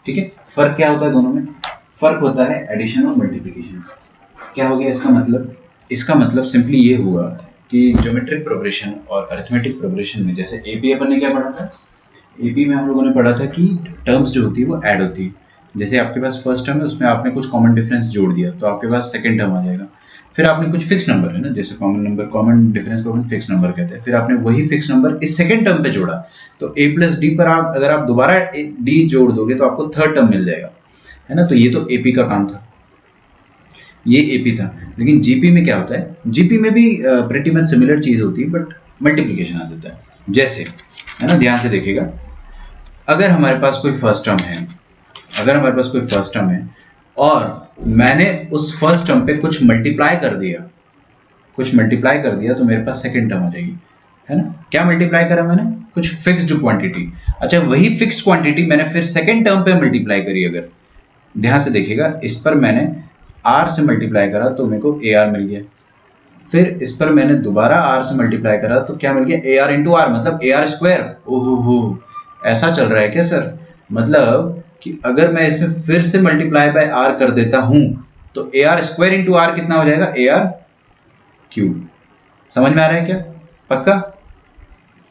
ठीक है, फर्क क्या होता है दोनों में? फर्क होता है एडिशन और मल्टीप्लिकेशन। क्या हो गया इसका मतलब? इसका मतलब सिंपली ये हुआ कि ज्योमेट्रिक प्रोग्रेशन और अरिथमेटिक प्रोग्रेशन में, जैसे एपी अपन ने क्या पढ़ा था, एपी में हम लोगों ने पढ़ा था कि टर्म्स जो होती है वो ऐड होती है। जैसे आपके पास फर्स्ट टर्म है, उसमें आपने कुछ कॉमन डिफरेंस जोड़ दिया तो आपके पास सेकंड टर्म आ जाएगा। फिर आपने कुछ फिक्स नंबर है ना, जैसे कॉमन नंबर, कॉमन डिफरेंस को अपन फिक्स नंबर कहते हैं, फिर आपने वही फिक्स नंबर इस सेकंड टर्म पे जोड़ा, तो a प्लस डी पर आप अगर आप दोबारा डी जोड़ दोगे तो आपको थर्ड टर्म मिल जाएगा, है ना। तो ये तो एपी का काम था, ये एपी था। लेकिन जीपी में क्या होता है, जीपी में भी प्रीटी मच सिमिलर चीज होती है, बट मल्टीप्लीकेशन आ जाता है। जैसे, है ना, ध्यान से देखिएगा, अगर हमारे पास कोई फर्स्ट टर्म है, अगर हमारे पास कोई फर्स्ट टर्म है और मैंने उस फर्स्ट टर्म पे कुछ मल्टीप्लाई कर दिया, कुछ मल्टीप्लाई कर दिया, तो मेरे पास सेकंड टर्म आ जाएगी, है ना। क्या मल्टीप्लाई करा मैंने? कुछ फिक्स्ड क्वांटिटी। अच्छा, वही फिक्स्ड क्वांटिटी मैंने फिर सेकंड टर्म पे मल्टीप्लाई करी, अगर ध्यान से देखिएगा, इस पर मैंने r से मल्टीप्लाई करा तो मेरे को ar मिल गया, फिर इस पर मैंने दोबारा r से मल्टीप्लाई करा तो क्या मिल गया, ar इंटू आर, मतलब ar स्क्वायर। ओहो, ऐसा चल रहा है क्या सर? मतलब कि अगर मैं इसमें फिर से मल्टीप्लाई बाय r कर देता हूं तो ar स्क्वायर इंटू आर कितना हो जाएगा, ar क्यूब। समझ में आ रहा है क्या? पक्का?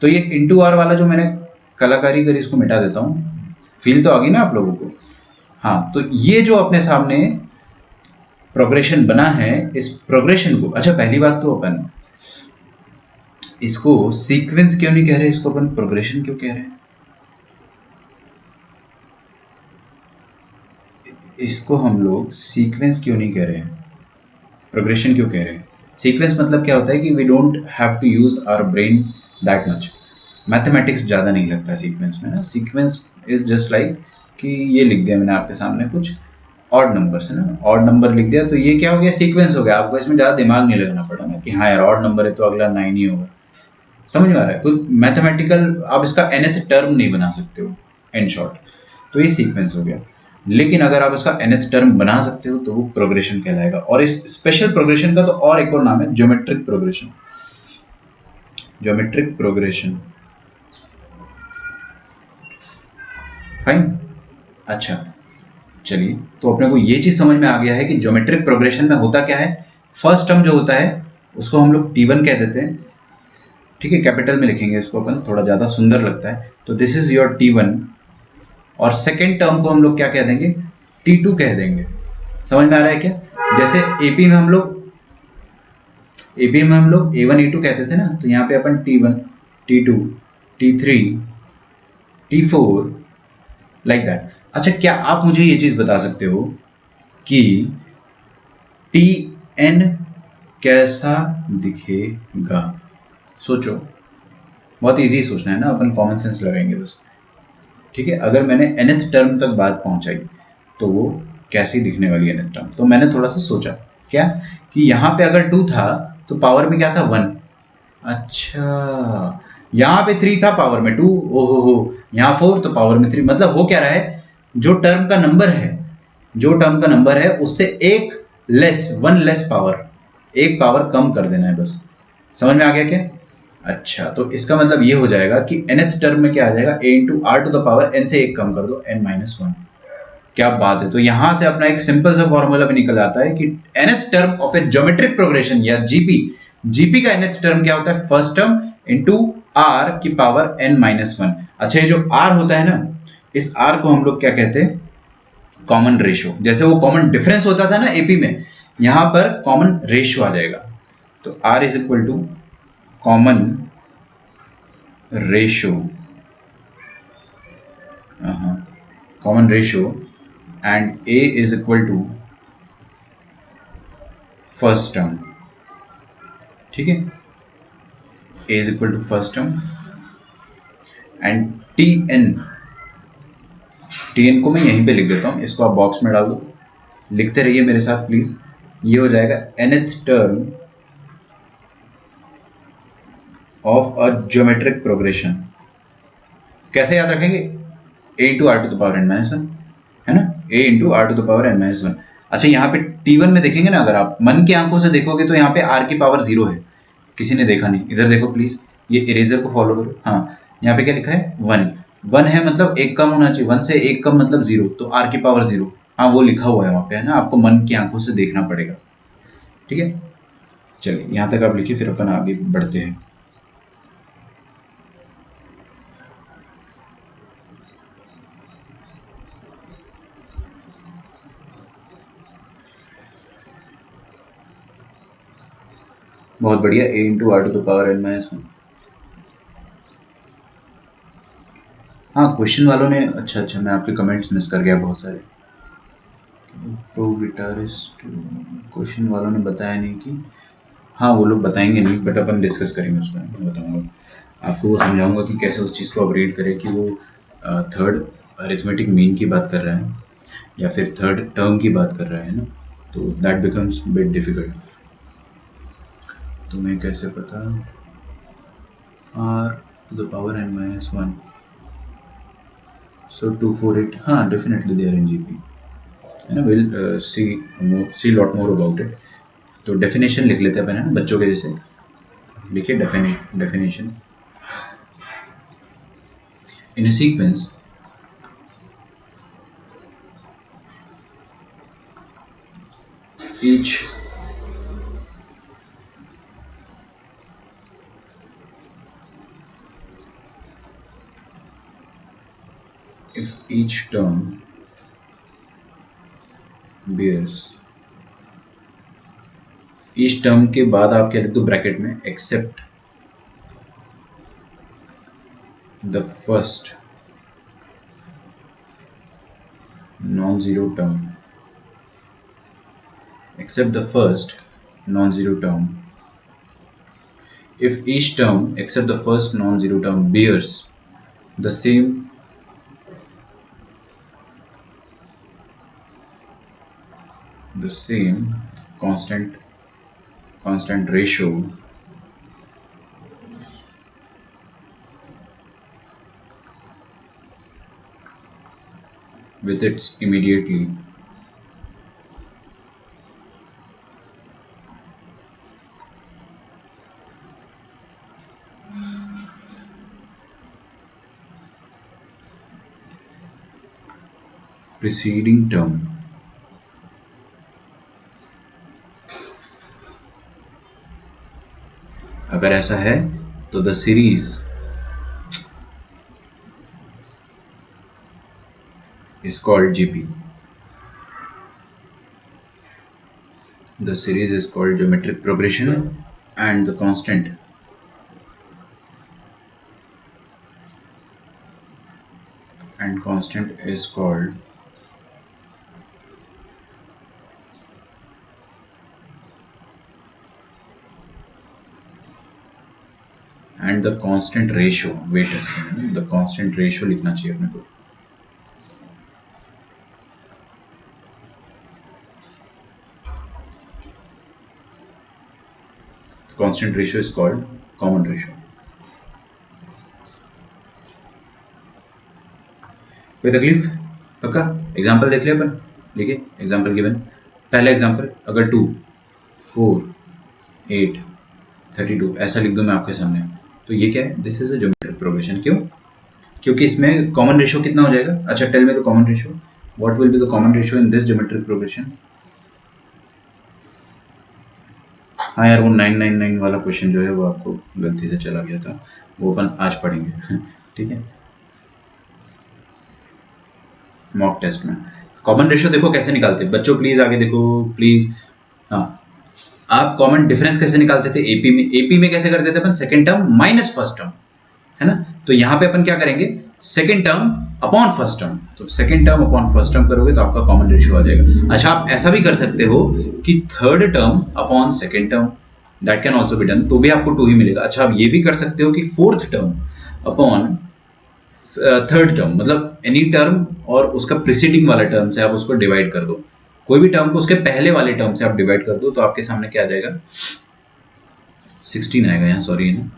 तो ये इंटू आर वाला जो मैंने कलाकारी करी, इसको मिटा देता हूं, फील तो आ गई ना आप लोगों को? हाँ, तो ये जो अपने सामने प्रोग्रेशन बना है, इस प्रोग्रेशन को, अच्छा पहली बात तो अपन इसको सीक्वेंस क्यों नहीं कह रहे, इसको अपन प्रोग्रेशन क्यों कह रहे हैं? इसको हम लोग सीक्वेंस क्यों नहीं कह रहे हैं, प्रोग्रेशन क्यों कह रहे हैं? सीक्वेंस मतलब क्या होता है कि we don't have to use our brain that much, mathematics ज़्यादा नहीं लगता है सीक्वेंस में ना। सीक्वेंस इज जस्ट लाइक कि ये लिख दिया मैंने आपके सामने कुछ ऑड नंबर्स है ना, ऑड नंबर लिख दिया तो ये क्या हो गया, सीक्वेंस हो गया। आपको इसमें ज़्यादा दिमाग नहीं लगना पड़ा ना कि हाँ यार ऑड नंबर है तो अगला 9 ही होगा। समझ में आ रहा है? कोई मैथमेटिकल आप इसका nth टर्म नहीं बना सकते हो इन शॉर्ट, तो ये सीक्वेंस हो गया। लेकिन अगर आप इसका nth टर्म बना सकते हो तो वो प्रोग्रेशन कहलाएगा। और इस स्पेशल प्रोग्रेशन का तो और एक और नाम है geometric progression, geometric progression. Fine, अच्छा चलिए, तो अपने को ये चीज समझ में आ गया है कि ज्योमेट्रिक प्रोग्रेशन में होता क्या है। फर्स्ट टर्म जो होता है उसको हम लोग T1 कह देते हैं, ठीक है, कैपिटल में लिखेंगे इसको अपन, थोड़ा ज्यादा सुंदर लगता है। तो दिस इज योर T1, और सेकेंड टर्म को हम लोग क्या कह देंगे, T2 कह देंगे। समझ में आ रहा है क्या? जैसे एपी में हम लोग A1 A2 कहते थे ना, तो यहाँ पे अपन T1 T2 T3 T4 like that. अच्छा, क्या आप मुझे ये चीज बता सकते हो कि Tn कैसा दिखेगा? सोचो, बहुत इजी सोचना है ना, अपन कॉमन सेंस लगाएंगे बस, ठीक है। अगर मैंने nth टर्म तक बात पहुंचाई तो वो कैसी दिखने वाली है nth टर्म? तो मैंने थोड़ा सा सोचा क्या कि यहाँ पे अगर 2 था तो पावर में क्या था, 1। अच्छा, यहाँ पे 3 था पावर में 2, ओहो हो, यहाँ 4 तो पावर में 3। मतलब हो क्या रहा है, जो टर्म का नंबर है, जो टर्म का नंबर है उससे एक लेस, 1 लेस पावर, एक पावर कम कर देना है बस। समझ में आ गया क्या? अच्छा, तो इसका मतलब ये हो जाएगा कि nth टर्म में क्या आ जाएगा, a into are to the power n से एक कम कर दो, n माइनस 1। क्या बात है। तो यहां से अपना एक सिंपल सा फॉर्मूला भी निकल आता है कि nth term of A geometric progression या जीपी, जीपी का nth टर्म क्या होता है, फर्स्ट टर्म इंटू आर की पावर n माइनस 1। अच्छा, ये जो r होता है ना, इस r को हम लोग क्या कहते हैं, कॉमन रेशियो। जैसे वो कॉमन डिफरेंस होता था ना एपी में, यहां पर कॉमन रेशियो आ जाएगा। तो r is equal to common ratio, common ratio, and a is equal to first term, ठीक है, a is equal to first term, and tn को मैं यहीं पे लिख देता हूं, इसको आप बॉक्स में डाल दो, लिखते रहिए मेरे साथ प्लीज। ये हो जाएगा nth term of a geometric progression. कैसे याद रखेंगे, a into are to the power n minus 1, है ना, a into are to the power n minus 1। अच्छा, यहाँ पे T1 में देखेंगे ना, अगर आप मन की आंखों से देखोगे तो यहाँ पे r की पावर 0 है। किसी ने देखा नहीं, इधर देखो प्लीज, ये इरेजर को फॉलो करो। हाँ, यहाँ पे क्या लिखा है, 1। 1 है मतलब एक कम होना चाहिए, 1 से एक कम मतलब 0, तो r की पावर 0। हाँ वो लिखा हुआ है वहाँ पे, है ना, आपको मन की आंखों से देखना पड़ेगा। ठीक है, चलिए यहाँ तक आप लिखिए, फिर अपन आगे बढ़ते हैं। बहुत बढ़िया, a into are to the power n minus 1। हाँ क्वेश्चन वालों ने, अच्छा अच्छा मैं आपके कमेंट्स मिस कर गया बहुत सारे। प्रो गिटारिस्ट, क्वेश्चन वालों ने बताया नहीं कि, हाँ वो लोग बताएंगे नहीं, बट अपन डिस्कस करेंगे उसका, मैं बताऊंगा आपको, वो समझाऊंगा कि कैसे उस चीज़ को अपग्रेड करें कि वो थर्ड अरिथमेटिक मीन की बात कर रहा है या फिर थर्ड टर्म की बात कर रहा है ना, तो दैट बिकम्स बिट डिफिकल्ट। तुम्हें कैसे पता r to the power n minus 1, so 248, हाँ definitely they are in GP, है ना, will see lot more about it. तो डेफिनेशन लिख लेते हैं अपन, है ना, बच्चों के जैसे लिखिए definition. In a sequence each if each term bears, each term के बाद आप क्या लिख दो ब्रैकेट में, except the first non zero term, except the first non-zero term. If each term except the first non-zero term bears the same constant ratio with its immediately preceding term, अगर ऐसा है तो the series is called GP. The series is called geometric progression and the constant is called and the constant ratio, wait a second, the constant ratio लिखना चाहिए अपने को, constant ratio is called common ratio. कोई तकलीफ? पक्का? Example देख लिया अपन, देखिए एग्जाम्पल गिवन, पहला एग्जाम्पल, अगर 2 4 8 32 ऐसा लिख दूं मैं आपके सामने, तो ये क्या है, this is a geometric progression. क्यों? क्योंकि इसमें कॉमन रेशियो कितना हो जाएगा, अच्छा tell me the common ratio, what will be the common ratio in this geometric progression. हाँ यार वो 999 वाला क्वेश्चन जो है वो आपको गलती से चला गया था, वो अपन आज पढ़ेंगे ठीक है, मॉक टेस्ट में। कॉमन रेशियो देखो कैसे निकालते हैं बच्चों, प्लीज आगे देखो प्लीज। हाँ, आप कॉमन डिफरेंस कैसे निकालते थे एपी में, एपी में कैसे करते थे अपन, second term minus first term, है ना, तो यहाँ पे अपन क्या करेंगे, second term upon first term, तो second term upon first term करोगे तो आपका कॉमन रेशियो आ जाएगा। अच्छा आप ऐसा भी कर सकते हो कि third term upon second term, that can also be done, तो भी आपको 2 ही मिलेगा। अच्छा आप ये भी कर सकते हो कि fourth term upon third term, मतलब एनी टर्म और उसका प्रीसीडिंग वाला टर्म से आप उसको डिवाइड कर दो, कोई भी टर्म को उसके पहले वाले टर्म से आप डिवाइड कर दो, तो आपके सामने क्या आ जाएगा, 16 आएगा यहाँ, सॉरी है ना,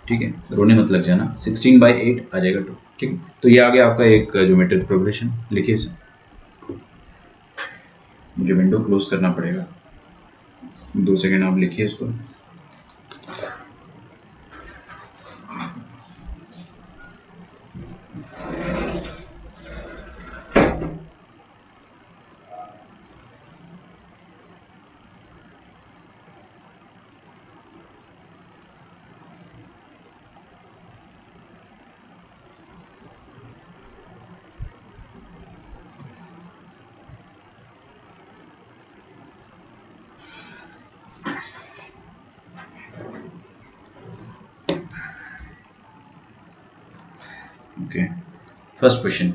ठीक है, रोने मत लग जाना, 16/8 आ जाएगा 2, ठीक है। तो ये आ गया आपका एक ज्योमेट्रिक प्रोग्रेशन, लिखिए इसे, मुझे विंडो क्लोज करना पड़ेगा, 2 सेकेंड आप लिखिए इसको। Okay, first question,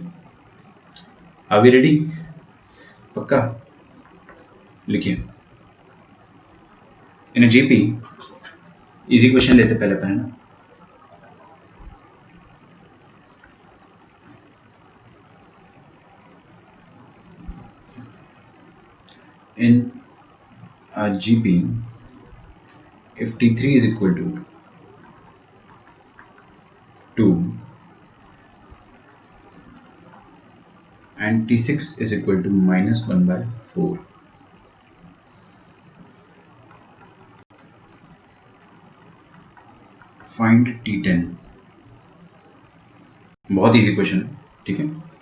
are we ready? पक्का? लिखिए, इन जीपी इजी क्वेश्चन लेते पहले पर, है ना। In a GP, if T3 is equal to 2 and T6 is equal to -1/4, find T10। बहुत इजी क्वेश्चन है, ठीक है।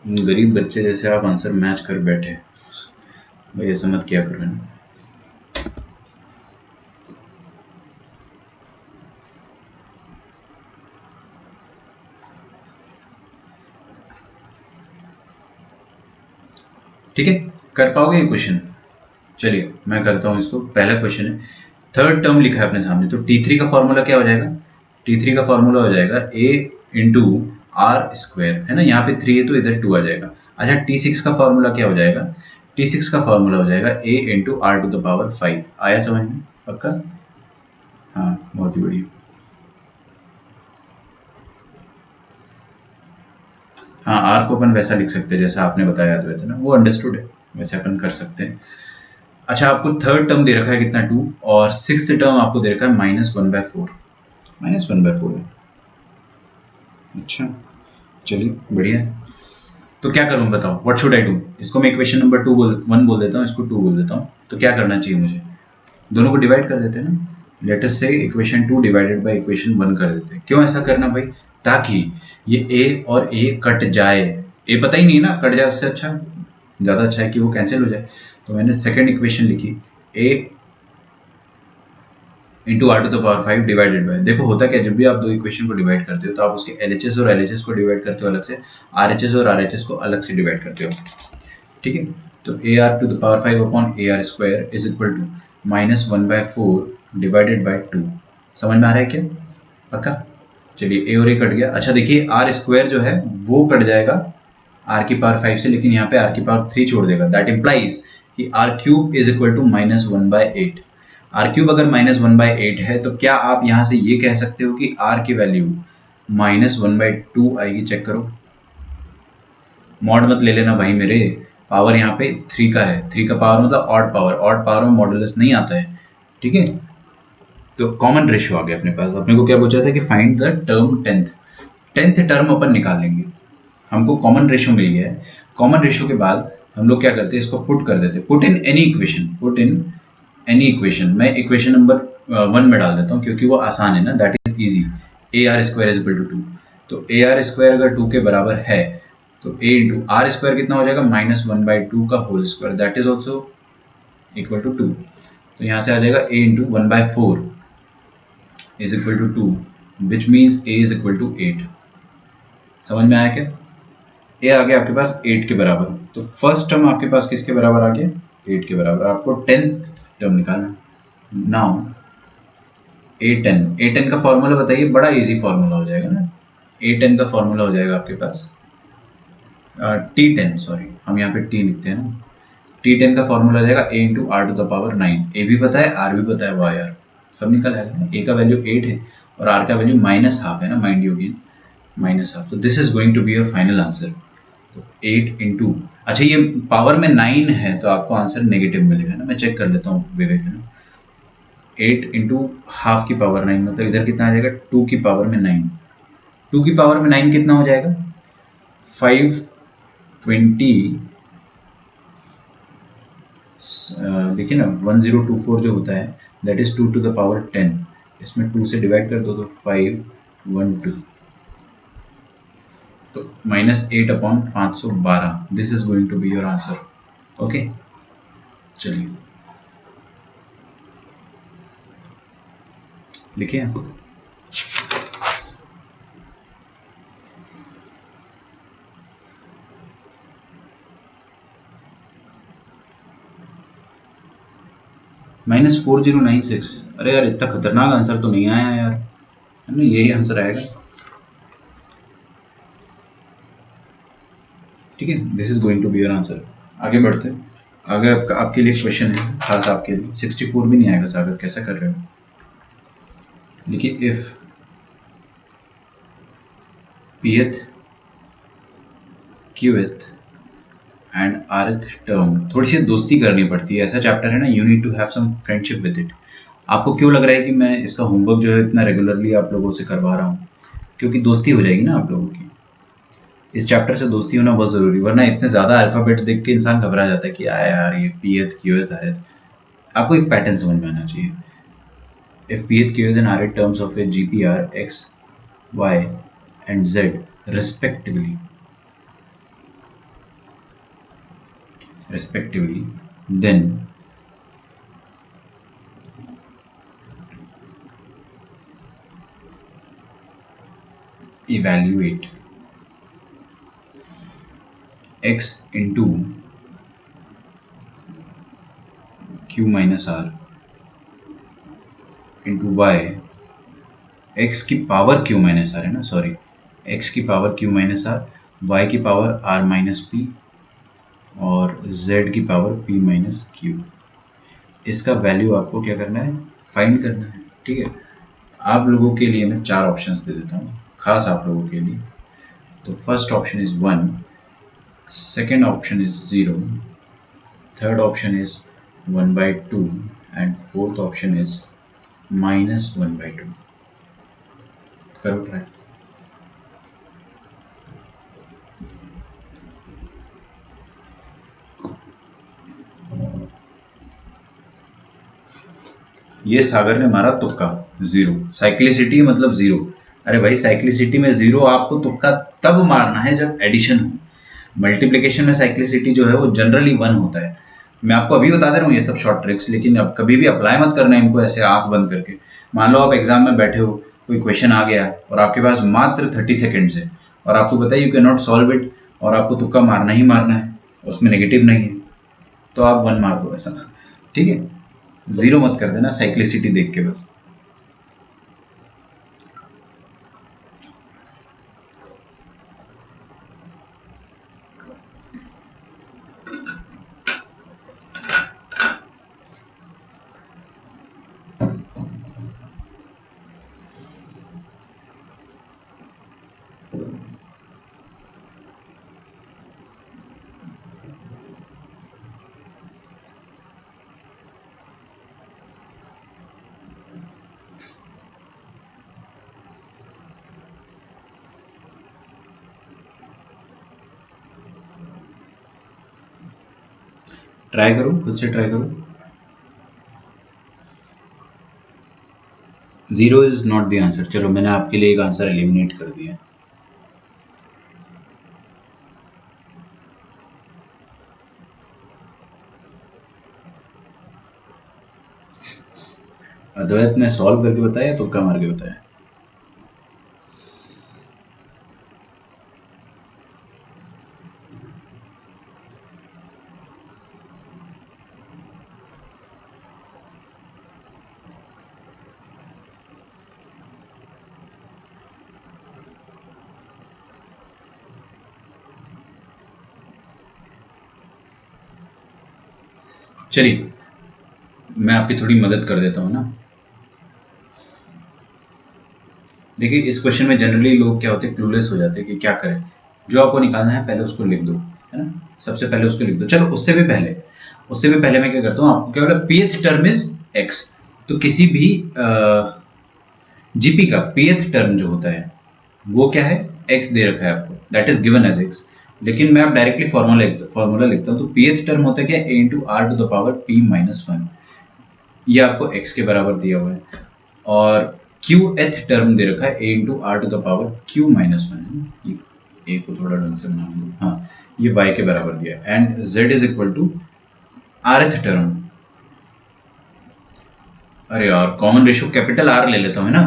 गरीब बच्चे जैसे आप आंसर मैच कर बैठे, भाई ऐसा मत किया करो ना। ठीक है, कर पाओगे ये क्वेश्चन? चलिए मैं करता हूँ इसको। पहला क्वेश्चन है, थर्ड टर्म लिखा है अपने सामने, तो T3 का फॉर्मूला क्या हो जाएगा? T3 का फॉर्मूला हो जाएगा A इंटू आर स्क्वायर, है ना, यहाँ पे 3 है तो इधर 2 आ जाएगा। अच्छा, T6 का फॉर्मूला क्या हो जाएगा? T6 का फॉर्मूला हो जाएगा A into are to the power 5। आया समझ में? पक्का? हाँ, बहुत ही बढ़िया। हाँ, आर को अपन वैसा लिख सकते हैं जैसा आपने बताया था ना, वो अंडरस्टूड है, वैसे अपन कर सकते हैं। अच्छा, आपको थर्ड टर्म दे रखा है कितना? 2, और सिक्स्थ टर्म आपको दे रखा है -1/4। -1/4 है। अच्छा, चलिए बढ़िया है। तो क्या करूं बताओ, व्हाट शुड आई डू? इसको मैं इक्वेशन नंबर 1 बोल देता हूँ, इसको 2 बोल देता हूँ। तो क्या करना चाहिए मुझे? दोनों को डिवाइड कर देते हैं ना। लेट अस से इक्वेशन 2 डिवाइडेड बाय इक्वेशन 1 कर देते हैं। क्यों ऐसा करना भाई? ताकि ये a और a कट जाए। a पता ही नहीं है ना, कट जाए उससे अच्छा, ज़्यादा अच्छा है कि वो कैंसिल हो जाए। तो मैंने सेकेंड इक्वेशन लिखी, a into are to the power 5 divided by. देखो होता क्या, जब भी आप दो इक्वेशन को डिवाइड करते हो तो आप उसके LHS और LHS को डिवाइड करते हो अलग से, RHS और RHS को अलग से डिवाइड करते हो, ठीक है। तो a r to the power 5 upon a r square is equal to -1/4 divided by 2। समझ में आ रहा है क्या? पक्का? चलिए, ए और ए कट गया। अच्छा देखिए, आर स्क्वायर जो है वो कट जाएगा आर की पावर 5 से, लेकिन यहाँ पे आर की पावर 3 छोड़ देगा। दैट इम्प्लाइज कि r cube is equal to -1/8। R cube अगर -1/8 है तो क्या आप यहाँ से ये कह सकते हो कि आर की वैल्यू -1/2 आएगी? चेक करो, मॉड मत ले लेना भाई मेरे, पावर यहाँ पे 3 का है। 3 का पावर मतलब ऑड पावर, ऑड पावर में मॉडुलस नहीं आता है, ठीक है। तो कॉमन रेशियो आ गया अपने पास। अपने को क्या पूछा था कि find the term 10th term अपन निकाल लेंगे। हमको कॉमन रेशियो मिल गया है। कॉमन रेशियो के बाद हम लोग क्या करते हैं, इसको पुट कर देते हैं। Put in any equation, put in any equation. मैं इक्वेशन नंबर 1 में डाल देता हूँ क्योंकि वो आसान है ना, that is easy. A r square is equal to 2। तो ए आर स्क्वायर अगर 2 के बराबर है तो ए इंटू आर स्क्वायर कितना हो जाएगा? -1/2 का whole square, that is also equal to 2। तो यहाँ से आ जाएगा a into 1/4 is equal to 2, which means a is equal to 8। समझ में आया क्या? ए आ गया आपके पास 8 के बराबर। तो फर्स्ट टर्म आपके पास किसके बराबर आ गया? 8 के बराबर। आपको 10th टर्म निकालना। नाउ A10 का फॉर्मूला बताइए, बड़ा इजी फॉर्मूला हो जाएगा ना। A10 का फॉर्मूला हो जाएगा आपके पास T10, सॉरी हम यहाँ पे T लिखते हैं ना। T10 का फॉर्मूला हो जाएगा A into are to the power 9। A भी पता है, R भी पता है, वाई आर सब निकल आएगा ना। A का वैल्यू 8 है और R का वैल्यू -12 है ना, माइंड यू अगेन -12। तो this is going to be your final answer. तो 8 इंटू, अच्छा ये पावर में 9 है तो आपको आंसर नेगेटिव मिलेगा ना। मैं चेक कर लेता हूँ विवेक, है ना। 8 इंटू हाफ की पावर 9 मतलब इधर कितना आ जाएगा? 2 की पावर में 9। 2 की पावर में 9 कितना हो जाएगा? 520। देखिए ना, 1024 जो होता है that is 2 to the power 10। इसमें 2 से डिवाइड कर दो तो 512, तो -8/512। This is going to be your answer. Okay, चलिए लिखिए। -4096। अरे यार इतना खतरनाक आंसर तो नहीं आया यार, है ना, यही आंसर आएगा। ठीक है, this is going to be your answer. आगे बढ़ते हैं। आगे आपके लिए क्वेश्चन है, खास आपके लिए। 64 भी नहीं आएगा सागर, कैसा कर रहे हो। देखिए, if pth qth and rth term, थोड़ी सी दोस्ती करनी पड़ती है, ऐसा चैप्टर है ना, you need to have some friendship with it. आपको क्यों लग रहा है कि मैं इसका होमवर्क जो है इतना रेगुलरली आप लोगों से करवा रहा हूँ? क्योंकि दोस्ती हो जाएगी ना आप लोगों की। इस चैप्टर से दोस्ती होना बहुत ज़रूरी, वरना इतने ज़्यादा अल्फ़ाबेट्स देख के इंसान घबरा जाता है कि आया यार ये pth qth rth। आपको एक पैटर्न समझ में आना चाहिए। If pth qth and rth terms of a gp are x, y and z respectively, then evaluate x into q minus r into y, x की पावर q माइनस आर है ना, sorry, x की power q minus r, y की power r minus p और z की power p minus q. इसका value आपको क्या करना है, फाइंड करना है। ठीक है, आप लोगों के लिए मैं 4 ऑप्शंस दे देता हूँ, खास आप लोगों के लिए। तो first option is 1, second option is 0, third option is 1/2 and fourth option is -1/2। करो ट्राई। ये सागर ने मारा तुक्का, 0। साइक्लिसिटी मतलब 0। अरे भाई, साइक्लिसिटी में 0 आपको तुक्का तब मारना है जब एडिशन हो। मल्टीप्लिकेशन में साइक्लिसिटी जो है वो जनरली 1 होता है। मैं आपको अभी बता दे रहा हूँ ये सब शॉर्ट ट्रिक्स, लेकिन अब कभी भी अप्लाई मत करना है इनको ऐसे आंख बंद करके। मान लो आप एग्जाम में बैठे हो, कोई क्वेश्चन आ गया और आपके पास मात्र 30 सेकेंड्स है और आपको पता है you can not solve it, और आपको तुक्का मारना ही मारना है, उसमें नेगेटिव नहीं है, तो आप 1 मार दो ऐसा। ठीक है, 0 मत कर देना साइक्लिसिटी देख के बस। ट्राई करो, खुद से ट्राई करो। 0 इज नॉट द आंसर। चलो, मैंने आपके लिए एक आंसर एलिमिनेट कर दिया। अद्वैत ने सॉल्व करके बताया, तुक्का मार के बताया। चलिए, मैं आपकी थोड़ी मदद कर देता हूँ ना। देखिए, इस क्वेश्चन में जनरली लोग क्या होते हैं, क्लूलेस हो जाते हैं कि क्या करें। जो आपको निकालना है पहले उसको लिख दो, है ना, सबसे पहले उसको लिख दो। चलो, उससे भी पहले मैं क्या करता हूँ, आपको क्या बोला, pth टर्म इज x। तो किसी भी जीपी का pth टर्म जो होता है वो क्या है, x दे रखा है आपको, that is given as x। लेकिन मैं अब डायरेक्टली फॉर्मूला लिखता हूँ। तो pth टर्म होता है क्या, a into are to the power p minus 1। ये आपको x के बराबर दिया हुआ है। और qth टर्म दे रखा है a into are to the power q minus 1। ये a को थोड़ा ढंग से बना दो, हाँ, ये y के बराबर दिया है। And z is equal to rth term. अरे यार, कॉमन रेशियो कैपिटल R ले लेता हूँ, है ना,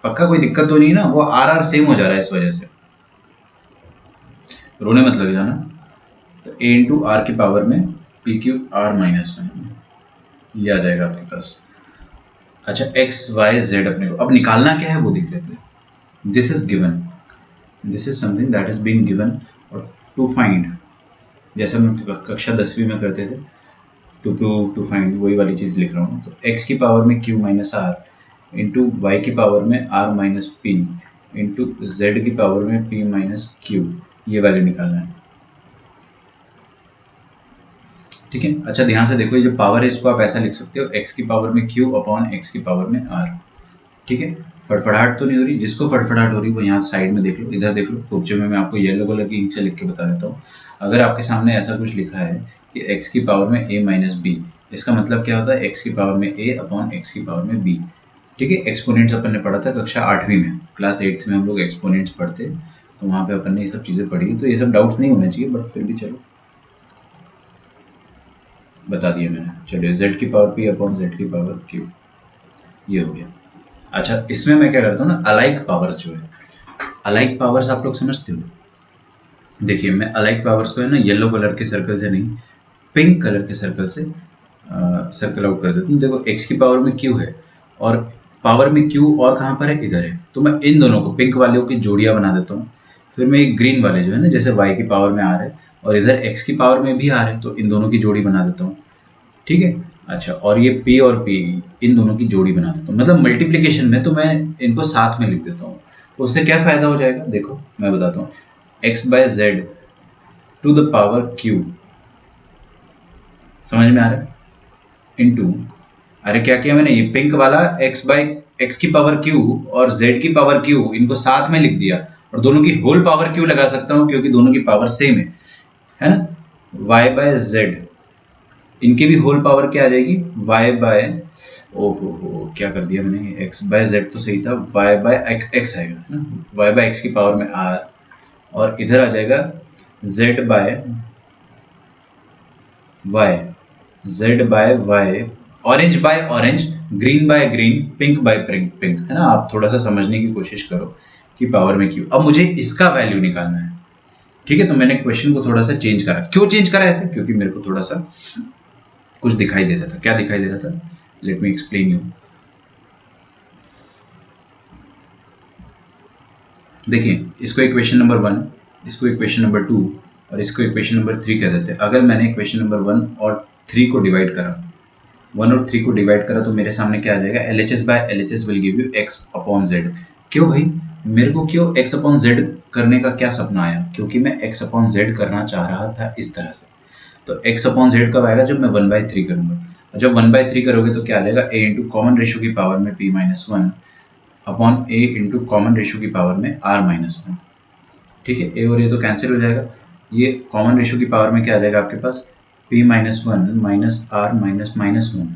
पक्का कोई दिक्कत तो नहीं ना, वो आर सेम हो जा रहा है इस वजह से, रोने मत लग जाना। तो a इंटू आर की पावर में पी क्यू आर माइनस 1। ये आ जाएगा आपके पास। अच्छा एक्स वाई जेड अपने को अब निकालना क्या है वो देख लेते हैं। This is given, this is something that is been given, और टू फाइंड, जैसे हम कक्षा 10वीं में करते थे, टू प्रूव टू फाइंड, वही वाली चीज़ लिख रहा हूँ। तो x की पावर में q minus are into y की पावर में r minus p into z की पावर में p माइनस क्यू, ये वैल्यू निकालना है। ठीक है, अच्छा ध्यान से देखो, ये जो पावर है इसको आप ऐसा लिख सकते हो x की पावर में q अपॉन x की पावर में r। ठीक है, फटफड़ाहट तो नहीं हो रही? जिसको फटफड़ाहट हो रही वो यहाँ साइड में देख लो, इधर देख लो, टोपचे में मैं आपको येलो कलर की इंक से लिख के बता देता हूँ। अगर आपके सामने ऐसा कुछ लिखा है कि x की पावर में a माइनस बी, इसका मतलब क्या होता है? x की पावर में a अपॉन x की पावर में b। ठीक है, एक्सपोनेंट्स अपन ने पढ़ा था कक्षा 8वीं में, क्लास 8th में हम लोग एक्सपोनेंट्स पढ़ते, तो वहाँ पे अपन ने ये सब चीज़ें पढ़ी, तो ये सब डाउट्स नहीं होने चाहिए, बट फिर भी चलो बता दिया मैंने। चलिए z की पावर p अपॉन z की पावर q, ये हो गया। अच्छा इसमें मैं क्या करता हूँ ना, अलाइक पावर्स जो है, अलाइक पावर्स आप लोग समझते हो? देखिए मैं अलाइक पावर्स को है ना येलो कलर के सर्कल से नहीं, पिंक कलर के सर्कल से सर्कल आउट कर देता हूँ। देखो x की पावर में q है और पावर में q और कहाँ पर है? इधर है, तो मैं इन दोनों को पिंक वालों की जोड़ियाँ बना देता हूँ। फिर मैं एक ग्रीन वाले जो है ना, जैसे y की पावर में r है और इधर x की पावर में भी r है, तो इन दोनों की जोड़ी बना देता हूँ। ठीक है, अच्छा और ये p और p, इन दोनों की जोड़ी बना देता हूँ, मतलब मल्टीप्लीकेशन में तो मैं इनको साथ में लिख देता हूँ। तो उससे क्या फायदा हो जाएगा? देखो मैं बताता हूँ, x by z to the power q, समझ में आ रहा है? इनटू, अरे क्या किया मैंने, ये पिंक वाला x बाय x की पावर q और z की पावर q, इनको साथ में लिख दिया, और दोनों की होल पावर q लगा सकता हूँ क्योंकि दोनों की पावर सेम है ना। y बाय z, इनकी भी होल पावर क्या आ जाएगी? y बाय, ओहो क्या कर दिया मैंने, x बाय z तो सही था, y बाय x आएगा ना, y बाय x की पावर में r, और इधर आ जाएगा z by y, z by y, orange by orange, green by green, pink by pink, pink है ना। आप थोड़ा सा समझने की कोशिश करो कि पावर में क्यों। अब मुझे इसका वैल्यू निकालना है। ठीक है, तो मैंने क्वेश्चन को थोड़ा सा चेंज करा। क्यों चेंज करा ऐसे? क्योंकि मेरे को थोड़ा सा कुछ दिखाई दे रहा था। क्या दिखाई दे रहा था? Let me explain you. देखिए इसको इक्वेशन नंबर 1, इसको इक्वेशन नंबर 2 और इसको इक्वेशन नंबर 3 कह देते हैं। अगर मैंने इक्वेशन नंबर 1 और 3 को डिवाइड करा, 1 और 3 को डिवाइड करा, तो मेरे सामने क्या आ जाएगा? LHS by LHS will give you x upon z। क्यों भाई, मेरे को क्यों x अपॉन z करने का क्या सपना आया? क्योंकि मैं x अपॉन z करना चाह रहा था इस तरह से। तो x अपॉन z कब आएगा? जब मैं 1/3 करूंगा। और जब 1/3 करोगे तो क्या आ जाएगा? a इंटू कॉमन रेशियो की पावर में p minus 1 upon a into common ratio की पावर में r माइनस 1। ठीक है, a और a तो कैंसिल हो जाएगा। ये कॉमन रेशियो की पावर में क्या आ जाएगा आपके पास? p minus 1 minus r minus minus 1,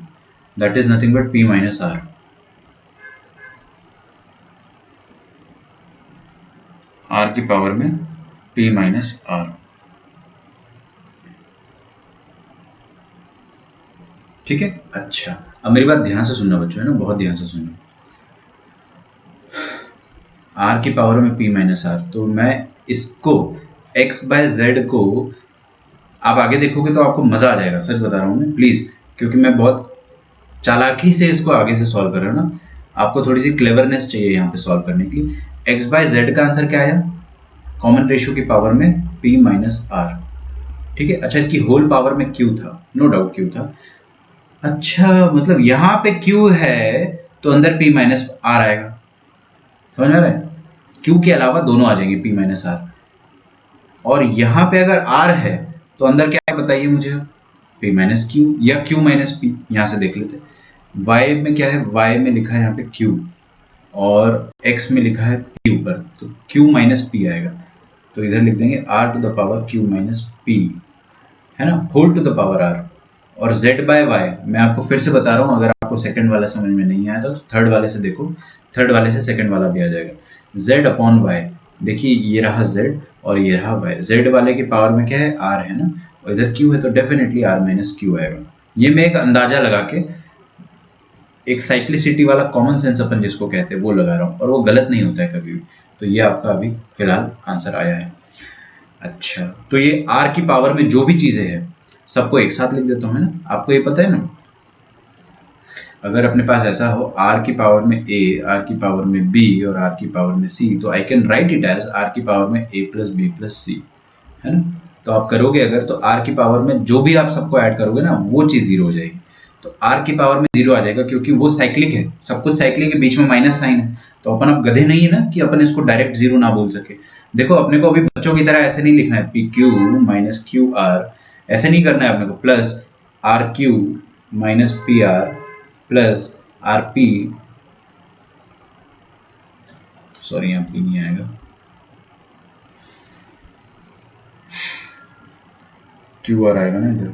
that is nothing but p minus r। r की पावर में p माइनस r। ठीक है, अच्छा अब मेरी बात ध्यान से सुनना बच्चों, है ना, बहुत ध्यान से सुनना। r की पावर में p माइनस r, तो मैं इसको x बाय जेड को, आप आगे देखोगे तो आपको मजा आ जाएगा, सच बता रहा हूँ मैं, प्लीज, क्योंकि मैं बहुत चालाकी से इसको आगे से सॉल्व कर रहा हूँ ना। आपको थोड़ी सी क्लेवरनेस चाहिए यहाँ पे सॉल्व करने के लिए। x बाय जेड का आंसर क्या आया? कॉमन रेशियो की पावर में p माइनस r। ठीक है, अच्छा इसकी होल पावर में q था, नो डाउट q था। अच्छा मतलब यहाँ पे q है तो अंदर p माइनस r आएगा, समझ में आ रहा है? q के अलावा दोनों आ जाएंगे, p माइनस r। और यहाँ पे अगर r है तो अंदर क्या है बताइए मुझे? p माइनस q या q माइनस p। यहाँ से देख लेते हैं। y में क्या है? y में लिखा है यहाँ पे q और x में लिखा है p ऊपर, तो q माइनस p आएगा। तो इधर लिख देंगे r to the power q minus p, है ना, whole to the power r। और z बाय y मैं आपको फिर से बता रहा हूँ, अगर आपको सेकंड वाला समझ में नहीं आया तो थर्ड वाले से देखो, थर्ड वाले से सेकंड वाला भी आ जाएगा। z अपॉन y, देखिए ये रहा z और ये रहा y। z वाले की पावर में क्या है? r है ना, और इधर q है तो डेफिनेटली r माइनस q आएगा। ये मैं एक अंदाजा लगा के, एक साइक्लिसिटी वाला कॉमन सेंस अपन जिसको कहते हैं वो लगा रहा हूँ, और वो गलत नहीं होता है कभी भी। तो ये आपका अभी फिलहाल आंसर आया है। अच्छा तो ये r की पावर में जो भी चीजें हैं सबको एक साथ लिख देता हूँ, है ना, आपको ये पता है ना। अगर अपने पास ऐसा हो r की पावर में a, r की पावर में b और r की पावर में c, तो I can write it as r की पावर में a plus b plus c, है ना। तो आप करोगे अगर, तो r की पावर में जो भी आप सबको ऐड करोगे ना वो चीज जीरो हो जाएगी। तो r की पावर में जीरो आ जाएगा क्योंकि वो साइक्लिक है, सब कुछ साइक्लिक है, बीच में माइनस साइन है। तो अपन अब गधे नहीं है ना कि अपन इसको डायरेक्ट जीरो ना बोल सके। देखो अपने को अभी बच्चों की तरह ऐसे नहीं लिखना है P Q minus Q R, ऐसे नहीं करना है अपने को, plus R Q minus P R plus R P, sorry यहाँ पी नहीं आएगा, क्यू आर आएगा ना इधर,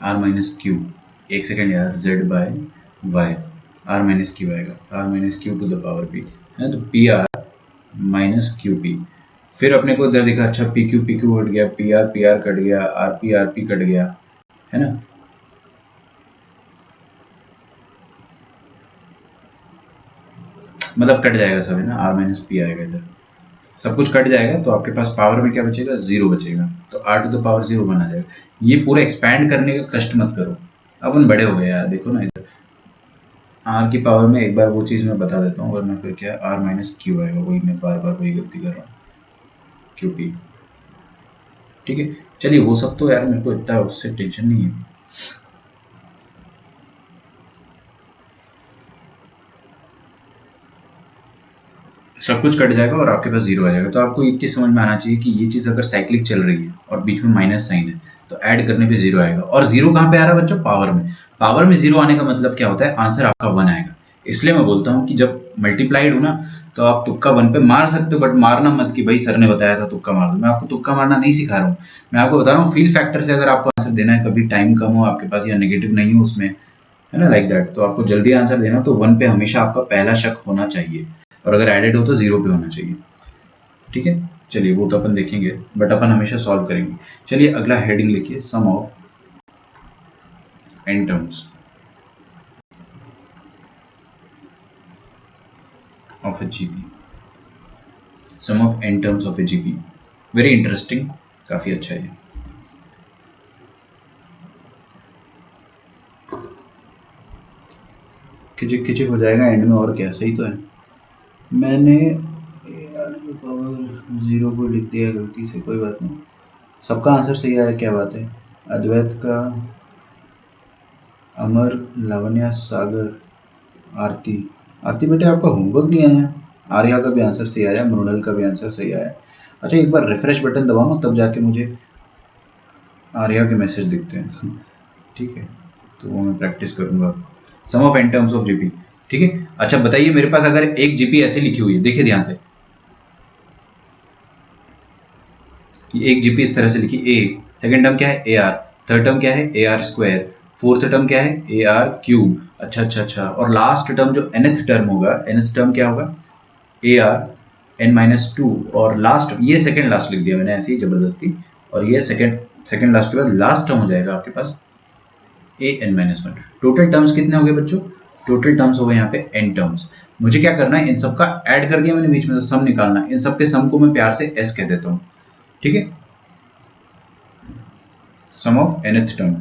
आर माइनस क्यू, एक सेकेंड यार, Z by Y, R minus Q आएगा, R minus Q to the power P है, तो P R minus Q P. फिर अपने को इधर दिखा, अच्छा पी क्यू कट गया, पी आर कट गया, आर पी कट गया, है ना। मतलब कट जाएगा सब, है ना, आर माइनस पी आएगा इधर, सब कुछ कट जाएगा, तो आपके पास पावर में क्या बचेगा, जीरो बचेगा, तो r to the power zero बना जाएगा। ये पूरा एक्सपैंड करने का कष्ट मत करो, अपन बड़े हो गए यार, देखो ना इधर आर की पावर में एक बार वो चीज़ मैं बता देता हूँ, वरना फिर क्या आर माइनस क्यू आएगा, वही मैं बार बार वही गलती कर रहा हूँ, क्यू पी, ठीक है। चलिए वो सब तो यार मेरे को इतना उससे टेंशन नहीं है। सब कुछ कट जाएगा और आपके पास जीरो आ जाएगा। तो आपको एक चीज समझ में आना चाहिए कि ये चीज अगर साइक्लिक चल रही है और बीच में माइनस साइन है तो ऐड करने पे जीरो आएगा। और जीरो कहाँ पे आ रहा है बच्चों, पावर में। पावर में जीरो आने का मतलब क्या होता है, आंसर आपका वन आएगा। इसलिए मैं बोलता हूँ कि जब मल्टीप्लाइड हो ना तो आप तुक्का वन पे मार सकते हो, बट मारना मत कि भाई सर ने बताया था तुक्का मार दो। मैं आपको तुक्का मारना नहीं सिखा रहा हूँ, मैं आपको बता रहा हूँ फील फैक्टर से अगर आपको आंसर देना है, कभी टाइम कम हो आपके पास या नेगेटिव नहीं हो उसमें, है ना, लाइक दैट, तो आपको जल्दी आंसर देना तो वन पे हमेशा आपका पहला शक होना चाहिए, और अगर एडेड हो तो जीरो पे होना चाहिए, ठीक है। चलिए वो तो अपन देखेंगे, बट अपन हमेशा सॉल्व करेंगे। चलिए अगला हेडिंग लिखिए, sum of n terms of a GP, sum of n terms of a GP, very interesting, काफी अच्छा है। खिचक खिचक हो जाएगा एंड में, और क्या, सही तो है। मैंने यार पावर जीरो को लिख दिया गलती से, कोई बात नहीं, सबका आंसर सही आया, क्या बात है। अद्वैत का, अमर, लावण्या, सागर, आरती, आरती बेटे आपका होमवर्क नहीं आया। आर्या का भी आंसर सही आया, मृणाल का भी आंसर सही आया। अच्छा एक बार रिफ्रेश बटन दबाओ तब जाके मुझे आर्या के मैसेज दिखते हैं, ठीक है, तो वो मैं प्रैक्टिस करूंगा। Sum of n terms of GP, ठीक है। अच्छा बताइए मेरे पास अगर एक जीपी ऐसे लिखी हुई है, देखिए ध्यान से, एक जीपी इस तरह से लिखी, ए सेकंड टर्म क्या है ए आर, थर्ड टर्म क्या है a r square, fourth term क्या है ए आर क्यूब, अच्छा अच्छा अच्छा, और लास्ट टर्म जो nth टर्म होगा, nth टर्म क्या होगा a r n minus two, और लास्ट, ये सेकंड लास्ट लिख दिया मैंने ऐसे ही जबरदस्ती, और ये सेकंड लास्ट के बाद लास्ट टर्म हो जाएगा आपके पास A N minus one. Total terms कितने हो गए बच्चों, टोटल टर्म्स हो गए यहाँ पे एन टर्म्स। मुझे क्या करना है, इन सबका ऐड कर दिया मैंने बीच में, तो सम निकालना है, इन सबके सम को मैं प्यार से एस कह देता हूँ, ठीक है, sum of nth term,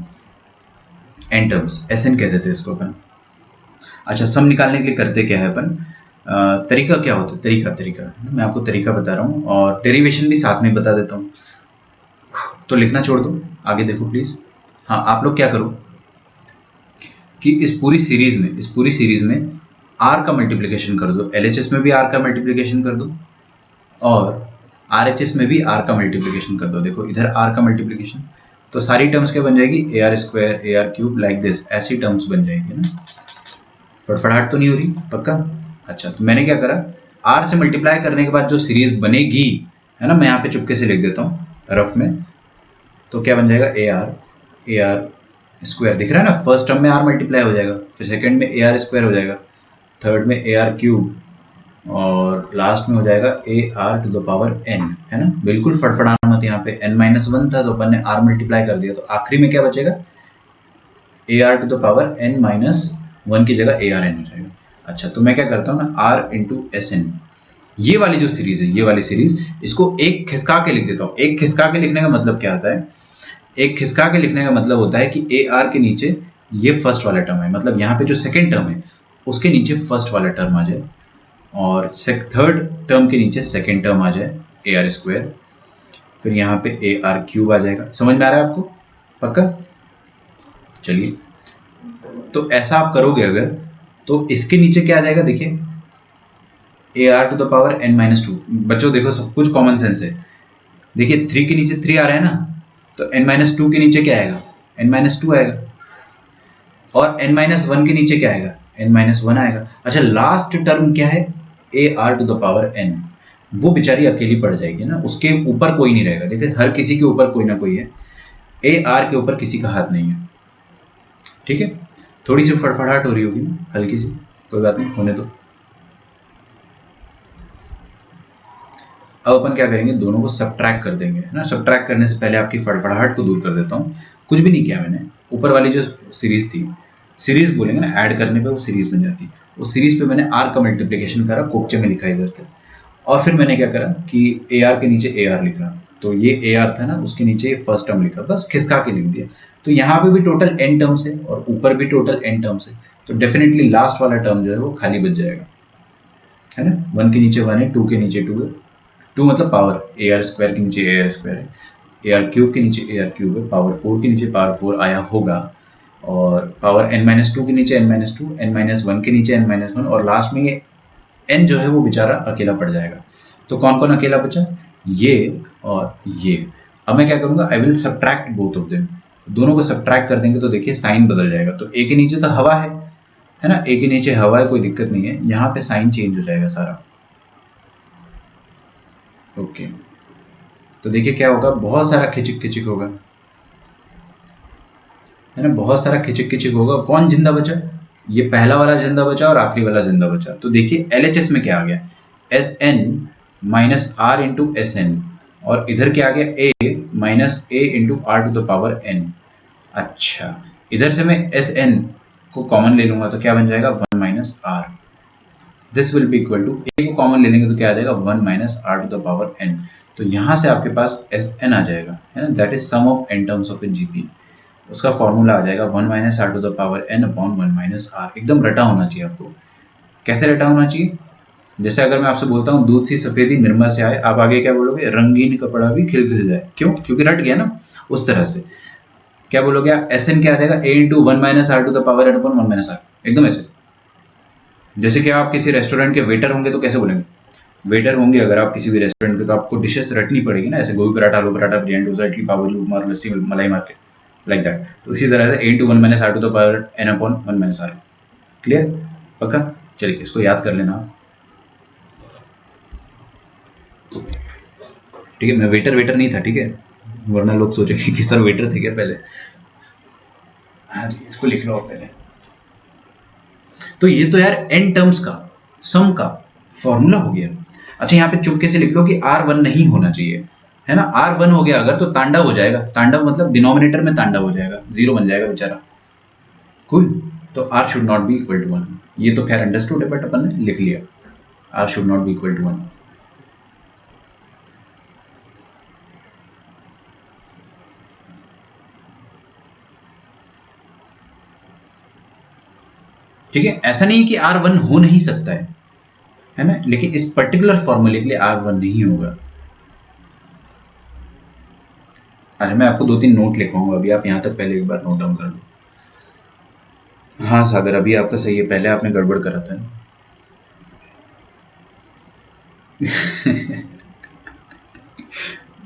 N terms, S N कह देते हैं इसको अपन। अच्छा सम निकालने के लिए करते क्या है अपन, तरीका क्या होता है, तरीका मैं आपको तरीका बता रहा हूँ, और डेरिवेशन भी साथ में बता देता हूँ। तो लिखना छोड़ दो, आगे देखो प्लीज। हाँ आप लोग क्या करो कि इस पूरी सीरीज में आर का मल्टीप्लिकेशन कर दो, एलएचएस में भी आर का मल्टीप्लिकेशन कर दो, और आरएचएस में भी आर का मल्टीप्लिकेशन कर दो। देखो इधर आर का मल्टीप्लिकेशन, तो सारी टर्म्स क्या बन जाएगी, ए r square a r cube, like this, ऐसी टर्म्स बन जाएगी ना। फटफड़ाहट तो नहीं हो रही, पक्का। अच्छा तो मैंने क्या करा, आर से मल्टीप्लाई करने के बाद जो सीरीज बनेगी, है ना, मैं यहाँ पे चुपके से लिख देता हूँ रफ में, तो क्या बन जाएगा ए आर स्क्वायर, दिख रहा है ना, फर्स्ट टर्म में आर मल्टीप्लाई हो जाएगा, फिर सेकंड में ए आर स्क्वायर हो जाएगा, थर्ड में ए आर क्यूब, और लास्ट में हो जाएगा a r to the power n, है ना। बिल्कुल फटफड़ाना मत, यहाँ पे n माइनस वन था तो अपन ने आर मल्टीप्लाई कर दिया, तो आखिरी में क्या बचेगा, a r to the power n minus one की जगह ए आर एन हो जाएगा। अच्छा तो मैं क्या करता हूँ ना, आर इंटू एस एन, ये वाली जो सीरीज है, ये वाली सीरीज, इसको एक खिसका के लिख देता हूँ। एक खिसका के लिखने का मतलब क्या होता है, एक खिसका के लिखने का मतलब होता है कि ए आर के नीचे ये फर्स्ट वाला टर्म है, मतलब यहाँ पे जो सेकेंड टर्म है उसके नीचे फर्स्ट वाला टर्म आ जाए और थर्ड टर्म के नीचे सेकेंड टर्म आ जाए ए आर स्क्वायर, फिर यहाँ पे ए आर क्यूब आ जाएगा। समझ में आ रहा है आपको? पक्का? चलिए, तो ऐसा आप करोगे अगर, तो इसके नीचे क्या आ जाएगा देखिए, a r to the power n minus two. बच्चों देखो सब कुछ कॉमन सेंस है। देखिए 3 के नीचे 3 आ रहा है ना, तो n माइनस टू के नीचे क्या आएगा, n माइनस टू आएगा, और n माइनस वन के नीचे क्या आएगा, n माइनस वन आएगा। अच्छा, लास्ट टर्म क्या है, a r to the power n, वो बेचारी अकेली पड़ जाएगी ना, उसके ऊपर कोई नहीं रहेगा। देखिए हर किसी के ऊपर कोई ना कोई है, ए आर के ऊपर किसी का हाथ नहीं है। ठीक है, थोड़ी सी फड़फड़ाहट हो रही होगी ना, हल्की सी, कोई बात नहीं, होने दो। अब अपन क्या करेंगे, दोनों को सब्ट्रैक्ट कर देंगे, है ना। सब्ट्रैक्ट करने से पहले आपकी फड़फड़ाहट को दूर कर देता हूँ। कुछ भी नहीं किया मैंने, ऊपर वाली जो सीरीज थी, सीरीज बोलेंगे ना, ऐड करने पे वो सीरीज बन जाती है। उस सीरीज पे मैंने आर का मल्टीप्लिकेशन करा, कोपचे में लिखा इधर थे, और फिर मैंने क्या करा कि ए आर के नीचे ए आर लिखा, तो ये ए आर था ना, उसके नीचे ये फर्स्ट टर्म लिखा, बस खिसका के लिख दिया। तो यहाँ पे भी टोटल एन टर्म्स है और ऊपर भी टोटल एन टर्म्स है, तो डेफिनेटली लास्ट वाला टर्म जो है वो खाली बच जाएगा, है ना। 1 के नीचे 1 है, 2 के नीचे 2 है, 2 मतलब पावर, ए आर स्क्वायर के नीचे ए आर स्क्वायर है, ए आर क्यूब के नीचे ए आर क्यूब है, पावर 4 के नीचे पावर 4 आया होगा, और पावर n माइनस टू के नीचे n minus two, n minus one के नीचे n माइनस वन, और लास्ट में ये n जो है वो बेचारा अकेला पड़ जाएगा। तो कौन कौन अकेला बचा, ये और ये। अब मैं क्या करूंगा, I will subtract both of them, दोनों को सब्ट्रैक्ट कर देंगे तो देखिए साइन बदल जाएगा। तो ए के नीचे तो हवा है ना, ए के नीचे हवा है, कोई दिक्कत नहीं है, यहाँ पे साइन चेंज हो जाएगा सारा। ओके, तो देखिए क्या होगा, बहुत सारा खिचिक खिचिक होगा, है ना, बहुत सारा खिचिक खिचिक होगा। कौन जिंदा बचा, ये पहला वाला जिंदा बचा और आखिरी वाला जिंदा बचा। तो देखिए एलएचएस में क्या आ गया, S N minus are into S N, और इधर क्या आ गया, A minus A into are to the power N. अच्छा, इधर से मैं एस एन को कॉमन ले लूंगा तो क्या बन जाएगा, 1 minus R. This will be equal to, A को कॉमन ले लेंगे तो क्या आ जाएगा, 1 minus are to the power N. तो यहां से आपके पास एस एन आ जाएगा, है ना, that is sum of n terms of a GP. उसका फॉर्मूला आ जाएगा 1 minus are to the power N upon 1 minus are. एकदम रटा होना चाहिए आपको। कैसे रटा होना चाहिए, जैसे अगर मैं आपसे बोलता हूँ दूध सी सफेदी निरमा से आए, आप आगे क्या बोलोगे, रंगीन कपड़ा भी खिल खिल जाए। क्यों, क्योंकि रट गया ना। उस तरह से क्या बोलोगे आप, एस एन क्या आ जाएगा, A into 1 minus are to the power N upon 1 minus are, एकदम ऐसे। जैसे कि आप किसी रेस्टोरेंट के वेटर होंगे तो कैसे बोलेंगे, वेटर होंगे अगर आप किसी भी रेस्टोरेंट के, तो आपको डिशेस रटनी पड़ेगी ना, ऐसे गोभी पराठा, आलू पराठा, बिरयानी, डोसा, इडली, पाव भाजी, उपमा, लस्सी, मलाई मार के, लाइक दैट। तो इसी तरह से A into 1 minus are to the power N upon 1 minus are. Clear, पक्का? चलिए इसको याद कर लेना। ठीक है, मैं वेटर नहीं था, ठीक है, वरना लोग सोचेंगे कि सर वेटर थे क्या पहले। हाँ जी, इसको लिख लो आप पहले। तो ये तो यार एन टर्म्स का सम का फॉर्मूला हो गया। अच्छा, यहाँ पे चुपके से लिख लो कि R1 नहीं होना चाहिए, है ना। R1 हो गया अगर तो तांडव हो जाएगा, तांडव मतलब डिनोमिनेटर में तांडव हो जाएगा, 0 बन जाएगा बेचारा। कूल, तो R should not be equal to 1। ये तो खैर अंडरस्टूड है, बट अपन ने लिख लिया, R should not be equal to 1। ठीक है, ऐसा नहीं है कि R1 हो नहीं सकता है ना, लेकिन इस पर्टिकुलर फॉर्मूले के लिए R1 नहीं होगा। अच्छा, मैं आपको 2-3 नोट लिखवाऊंगा, अभी आप यहां तक पहले एक बार नोट डाउन कर लो। हाँ सागर, अभी आपका सही है, पहले आपने गड़बड़ करा था।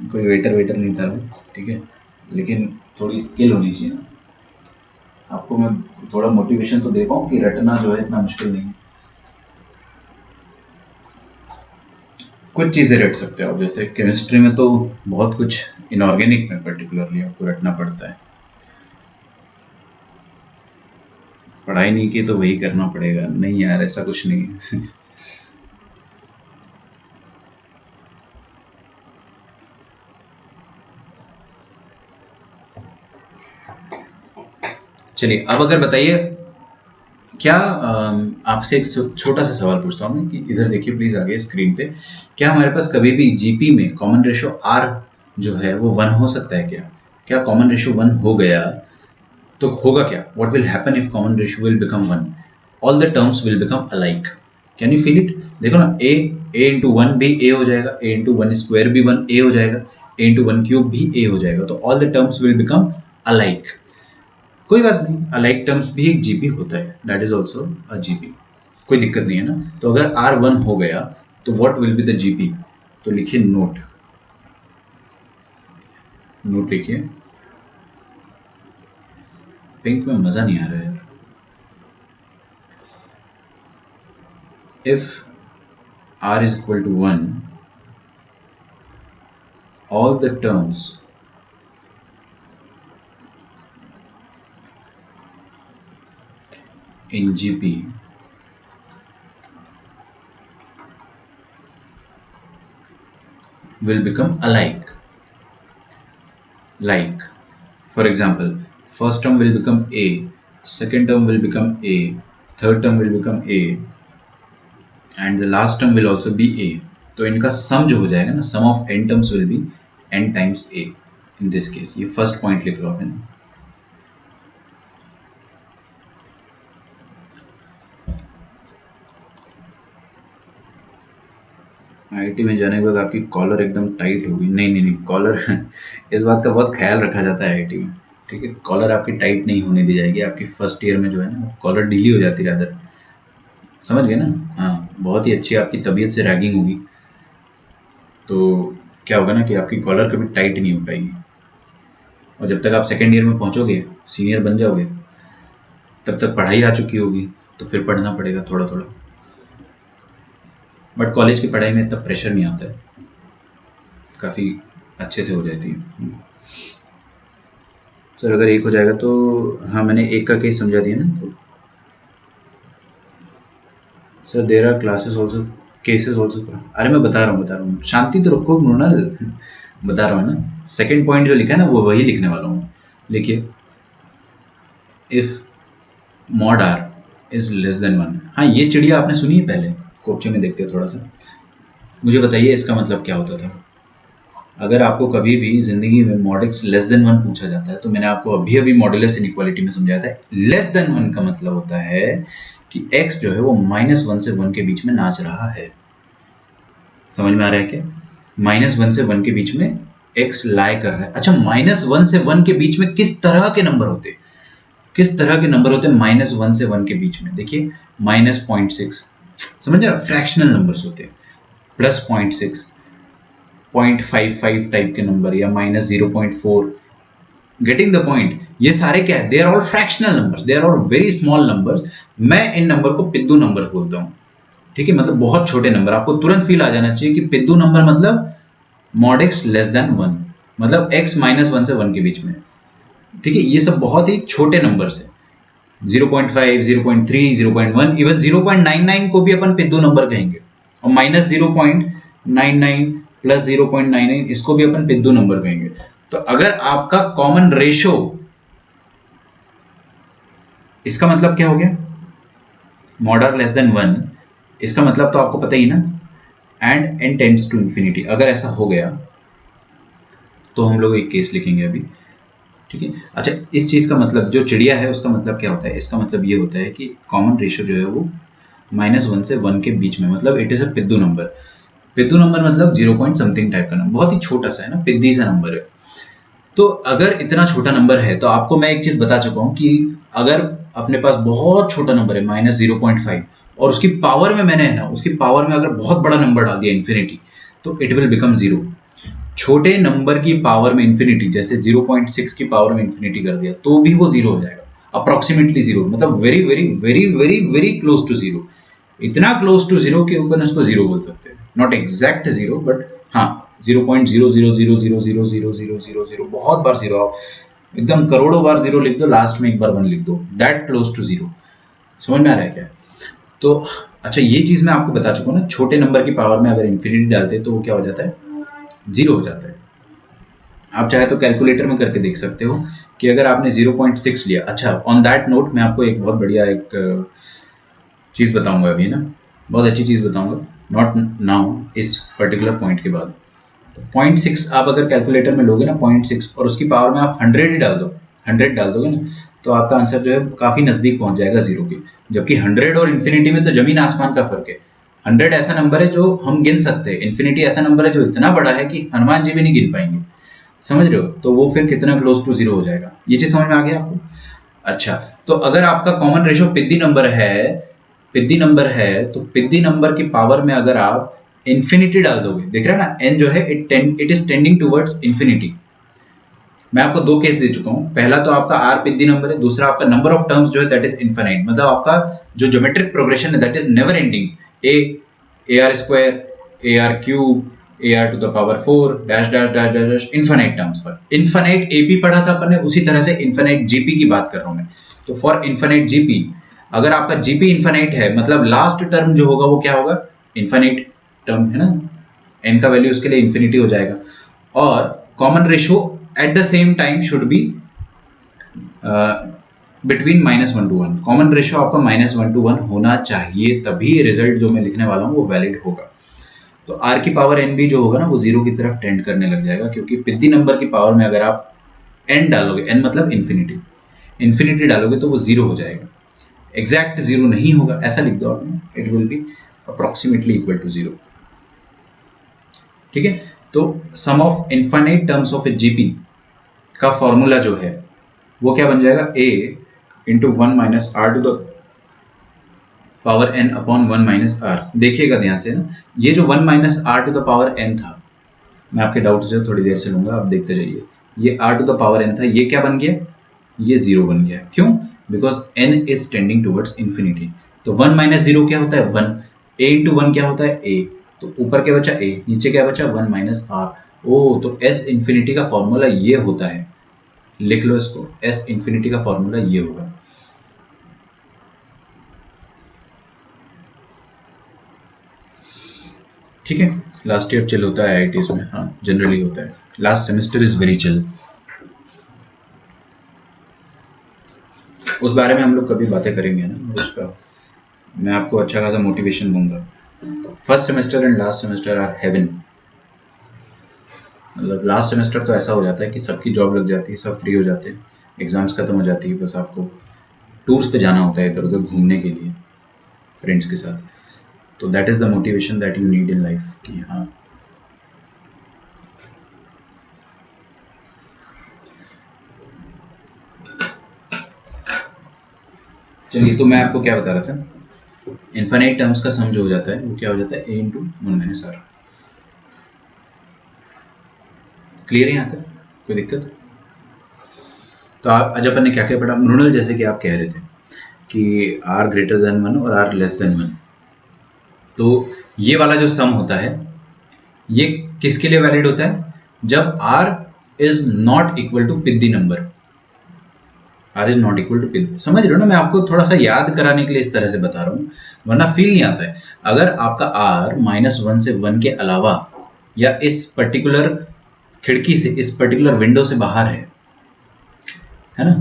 कोई वेटर नहीं था, ठीक है, लेकिन थोड़ी स्किल होनी चाहिए ना। आपको मैं थोड़ा मोटिवेशन तो दे पाऊँ कि रटना जो है इतना मुश्किल नहीं है। कुछ चीज़ें रट सकते हो आप, जैसे केमिस्ट्री में तो बहुत कुछ, इनऑर्गेनिक में पर्टिकुलरली आपको रटना पड़ता है। पढ़ाई नहीं की तो वही करना पड़ेगा। नहीं यार, ऐसा कुछ नहीं है। चलिए, अब अगर बताइए, क्या आपसे एक छोटा सा सवाल पूछता हूँ मैं, कि इधर देखिए प्लीज आगे स्क्रीन पे, क्या हमारे पास कभी भी जीपी में कॉमन रेशियो आर जो है वो 1 हो सकता है क्या? क्या कॉमन रेशियो 1 हो गया तो होगा क्या, what will happen if common ratio will become 1, all the terms will become alike. Can you feel it? देखो ना, ए इंटू 1 भी ए हो जाएगा, ए इंटू 1 स्क्वायर भी 1 ए हो जाएगा, ए इंटू 1 क्यूब भी ए हो जाएगा, तो all the terms will become alike. कोई बात नहीं, अलाइक टर्म्स भी एक जीपी होता है, that is also a GP, कोई दिक्कत नहीं है ना। तो अगर R1 हो गया तो what will be the GP, तो लिखिए नोट, नोट लिखिए। पिंक में मजा नहीं आ रहा है यार। If R is equal to 1, all the terms in GP will become alike. Like, for example, first term will become A, second term will become A, third term will become A, and the last term will also be A. तो इनका सम जो हो जाएगा ना, sum of n terms will be n times A in this case। ये first point लिख लो आपने। IIT में जाने के बाद आपकी कॉलर एकदम टाइट होगी। नहीं नहीं नहीं, कॉलर इस बात का बहुत ख्याल रखा जाता है आईआईटी में, ठीक है। कॉलर आपकी टाइट नहीं होने दी जाएगी, आपकी फर्स्ट ईयर में जो है ना कॉलर ढीली हो जाती है रादर, समझ गए ना। हाँ, बहुत ही अच्छी आपकी तबीयत से रैगिंग होगी, तो क्या होगा ना कि आपकी कॉलर कभी टाइट नहीं हो पाएगी। और जब तक आप सेकेंड ईयर में पहुंचोगे, सीनियर बन जाओगे, तब तक पढ़ाई आ चुकी होगी, तो फिर पढ़ना पड़ेगा थोड़ा थोड़ा। बट कॉलेज की पढ़ाई में इतना प्रेशर नहीं आता है, काफ़ी अच्छे से हो जाती है। सर अगर एक हो जाएगा तो, हाँ मैंने एक का केस समझा दिया ना। तो sir there are classes also, cases also. अरे मैं बता रहा हूँ, शांति तो रखो मृणाल, बता रहा हूँ ना। सेकंड पॉइंट जो लिखा है ना वो वही लिखने वाला हूँ। लिखिए, if mod r is less than 1। हाँ, ये चिड़िया आपने सुनी है पहले, कोपचे में देखते थोड़ा सा। मुझे बताइए इसका मतलब क्या होता था। अगर आपको कभी भी जिंदगी में मॉड एक्स लेस देन 1 पूछा जाता है, तो मैंने आपको अभी अभी मॉडुलस इनइक्वालिटी में समझाया था, लेस देन 1 का मतलब होता है कि x जो है वो -1 से 1 के बीच में नाच रहा है। समझ में आ रहा है क्या? -1 से 1 के बीच में x लाई कर रहा है। अच्छा, -1 से 1 के बीच में किस तरह के नंबर होते हैं, किस तरह के नंबर होते हैं -1 से 1 के बीच में? देखिए, -0.6, समझ रहे, फ्रैक्शनल नंबर्स होते हैं, +0.6, 0.55 टाइप के नंबर, या -0.4, गेटिंग द पॉइंट। ये सारे क्या है, they are all fractional numbers, they are all very small numbers. मैं इन नंबर को पिद्दू नंबर्स बोलता हूँ, ठीक है, मतलब बहुत छोटे नंबर। आपको तुरंत फील आ जाना चाहिए कि पिद्दू नंबर मतलब मॉड एक्स लेस देन 1, मतलब x -1 से 1 के बीच में, ठीक है। ये सब बहुत ही छोटे नंबर्स है, 0.5, 0.3, 0.1, इवन 0.99 को भी अपन पिद्दू नंबर कहेंगे, और -0.99 प्लस 0.99 इसको भी अपन पिद्दू नंबर कहेंगे। तो अगर आपका कॉमन रेशो, इसका मतलब क्या हो गया, मॉड आर लेस देन 1, इसका मतलब तो आपको पता ही ना, and n tends to infinity. अगर ऐसा हो गया तो हम लोग एक केस लिखेंगे अभी, ठीक है। अच्छा, इस चीज का मतलब, जो चिड़िया है उसका मतलब क्या होता है, इसका मतलब ये होता है कि कॉमन रेशियो जो है वो -1 से 1 के बीच में, मतलब इट इज अ पिद्दू नंबर। पिद्दू नंबर मतलब 0 पॉइंट समथिंग टाइप का नंबर, बहुत ही छोटा सा है ना, पिद्दी सा नंबर है। तो अगर इतना छोटा नंबर है, तो आपको मैं एक चीज बता चुका हूं कि अगर अपने पास बहुत छोटा नंबर है -0.5, और उसकी पावर में मैंने है ना, उसकी पावर में अगर बहुत बड़ा नंबर डाल दिया इन्फिनिटी, तो इट विल बिकम 0। छोटे नंबर की पावर में इन्फिनिटी, जैसे 0.6 की पावर में इन्फिनिटी कर दिया, तो भी वो 0 हो जाएगा, अप्रोक्सीमेटली 0, मतलब very very very very very close to 0। इतना क्लोज टू 0 के ऊपर उसको 0 बोल सकते हैं, नॉट एग्जैक्ट 0, बट हाँ 0.000000000, बहुत बार 0, आप एकदम करोड़ों बार 0 लिख दो, लास्ट में एक बार 1 लिख दो, दैट क्लोज टू 0। समझ में आ रहा है क्या? तो अच्छा, ये चीज मैं आपको बता चुका हूँ ना, छोटे नंबर की पावर में अगर इन्फिनिटी डालते हैं तो वो क्या हो जाता है, 0 हो जाता है। आप चाहे तो कैलकुलेटर में करके देख सकते हो कि अगर आपने 0.6 लिया। अच्छा, ऑन दैट नोट मैं आपको एक बहुत बढ़िया एक चीज बताऊंगा अभी ना, बहुत अच्छी चीज बताऊंगा, नॉट नाउ, इस पर्टिकुलर पॉइंट के बाद। 0.6 आप अगर कैलकुलेटर में लोगे ना 0.6, और उसकी पावर में आप 100 ही डाल दो, 100 डाल दोगे ना, तो आपका आंसर जो है काफी नजदीक पहुंच जाएगा जीरो के। जबकि 100 और इन्फिनिटी में तो जमीन आसमान का फर्क है। 100 ऐसा नंबर है जो हम गिन सकते हैं, इन्फिनिटी ऐसा नंबर है जो इतना बड़ा है कि हनुमान जी भी नहीं गिन पाएंगे। समझ रहे हो? तो वो फिर कितना क्लोज टू जीरो हो जाएगा। ये चीज समझ में आ गया आपको? अच्छा, तो अगर आपका कॉमन रेशो पिद्दी नंबर है तो पिद्दी नंबर की पावर में अगर आप इन्फिनिटी डाल दोगे, देख रहे हैं ना, एन जो है it is tending towards infinity. मैं आपको दो केस दे चुका हूं। पहला तो आपका आर पिद्दी नंबर है, दूसरा आपका नंबर ऑफ टर्म्स जो है दैट इज इनफाइनाइट। मतलब आपका जो ज्योमेट्रिक प्रोग्रेशन है that is never ending. A r square, a r cube, a r to the power 4 dash dash dash dash dash infinite terms पर। इनफाइनाइट एपी पढ़ा था अपन ने, उसी तरह से इनफाइनाइट जीपी की बात कर रहा हूं मैं। तो फॉर इनफाइनाइट जीपी, अगर आपका जीपी इनफाइनाइट है मतलब लास्ट टर्म जो होगा वो क्या होगा? इनफाइनाइट टर्म है ना, एन का वैल्यू उसके लिए इन्फिनिटी हो जाएगा। और common ratio at the same time should be between -1 to 1। Common ratio आपका -1 to 1 होना चाहिए, तभी रिजल्ट जो मैं लिखने वाला हूँ वो वैलिड होगा। तो r की पावर n भी जो होगा ना वो जीरो की तरफ टेंड करने लग जाएगा, क्योंकि पिद्दी नंबर की पावर में अगर आप n डालोगे, n मतलब इन्फिनिटी डालोगे तो वो जीरो हो जाएगा। एग्जैक्ट जीरो नहीं होगा, ऐसा लिख दो आपने, it will be approximately equal to zero. ठीक है, तो sum of infinite terms of a GP का फॉर्मूला जो है वो क्या बन जाएगा? a into 1 minus are to the power n upon 1 minus R. देखिएगा ध्यान से ना, ये जो 1 minus are to the power n था, मैं आपके डाउट जो थोड़ी देर से लूंगा, आप देखते जाइए। ये r to the power n था, ये क्या बन गया? ये जीरो बन गया। क्यों? Because n is tending towards infinity. तो 1 माइनस जीरो क्या होता है? 1। a इंटू 1 क्या होता है? a। तो ऊपर क्या बचा? a, नीचे क्या बचा? 1 माइनस आर। ओ, तो s इंफिनिटी का फॉर्मूला ये होता है, लिख लो इसको, s इंफिनिटी का फॉर्मूला ये होगा। ठीक है, लास्ट ईयर चिल होता है आईआईटीज में, हाँ जनरली होता है। Last semester is very chill. उस बारे में हम लोग कभी बातें करेंगे ना, उसका मैं आपको अच्छा खासा मोटिवेशन दूंगा। First semester and last semester are heaven. मतलब लास्ट सेमेस्टर तो ऐसा हो जाता है कि सबकी जॉब लग जाती है, सब फ्री हो जाते हैं, एग्जाम्स खत्म हो जाती है, बस आपको टूर्स पे जाना होता है इधर उधर घूमने के लिए फ्रेंड्स के साथ। तो that is the motivation that you need in life कि हाँ। चलिए, तो मैं आपको क्या बता रहा था, इनफाइनाइट टर्म्स का सम जो हो जाता है वो क्या हो जाता है? a into 1 minus are. Clear है यहाँ तक? कोई दिक्कत? तो आज अपन ने क्या क्या पढ़ा? मृणल, जैसे कि आप कह रहे थे कि r ग्रेटर देन 1 और r लेस देन 1, तो ये वाला जो सम होता है ये किसके लिए वैलिड होता है? जब r is not equal to पिद्दी number. r is not equal to पिद्दी, समझ रहे हो ना? मैं आपको थोड़ा सा याद कराने के लिए इस तरह से बता रहा हूँ, वरना फील नहीं आता है। अगर आपका r -1 से 1 के अलावा या इस पर्टिकुलर खिड़की से, इस पर्टिकुलर विंडो से बाहर है ना,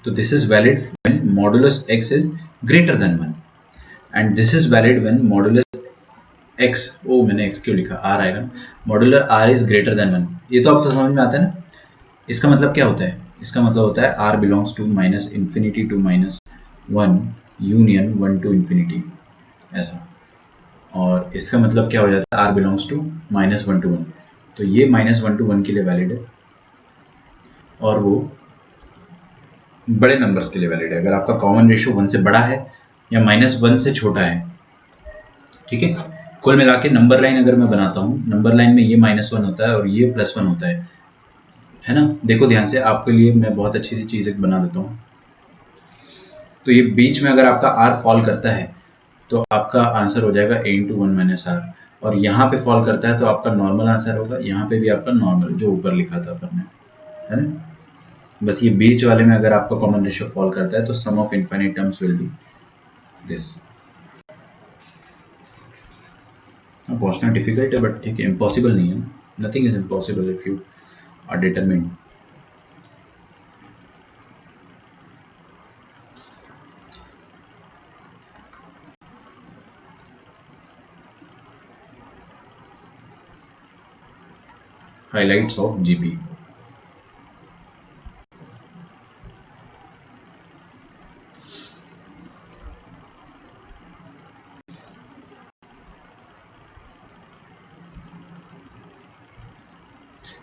तो this is valid when modulus x is greater than 1 and this is valid when modulus x, ओ मैंने x क्यों लिखा, r आएगा ना, modular r is greater than 1। ये तो आपको समझ में आता है ना? इसका मतलब क्या होता है? इसका मतलब होता है r belongs to minus infinity to -1 union 1 to infinity, ऐसा। और इसका मतलब क्या हो जाता है? r belongs to -1 to 1। तो ये -1 टू 1 के लिए वैलिड है और वो बड़े नंबर्स के लिए वैलिड है। अगर आपका कॉमन रेशियो 1 से बड़ा है या -1 से छोटा है, ठीक है। कुल मिला के नंबर लाइन अगर मैं बनाता हूँ, नंबर लाइन में ये -1 होता है और ये +1 होता है ना? देखो ध्यान से, आपके लिए मैं बहुत अच्छी सी चीज़ एक बना देता हूँ। तो ये बीच में अगर आपका r फॉल करता है तो आपका आंसर हो जाएगा a इंटू 1 माइनस आर, और यहाँ पे फॉल करता है तो आपका नॉर्मल आंसर होगा, यहाँ पे भी आपका नॉर्मल जो ऊपर लिखा था अपन ने, है ना? बस ये बीच वाले में अगर आपका कॉमन रेशियो फॉल करता है तो sum of infinite terms will be this. पहुंचना डिफिकल्ट है बट ठीक है, इम्पॉसिबल नहीं है। Nothing is impossible if you are determined. Highlights of GP.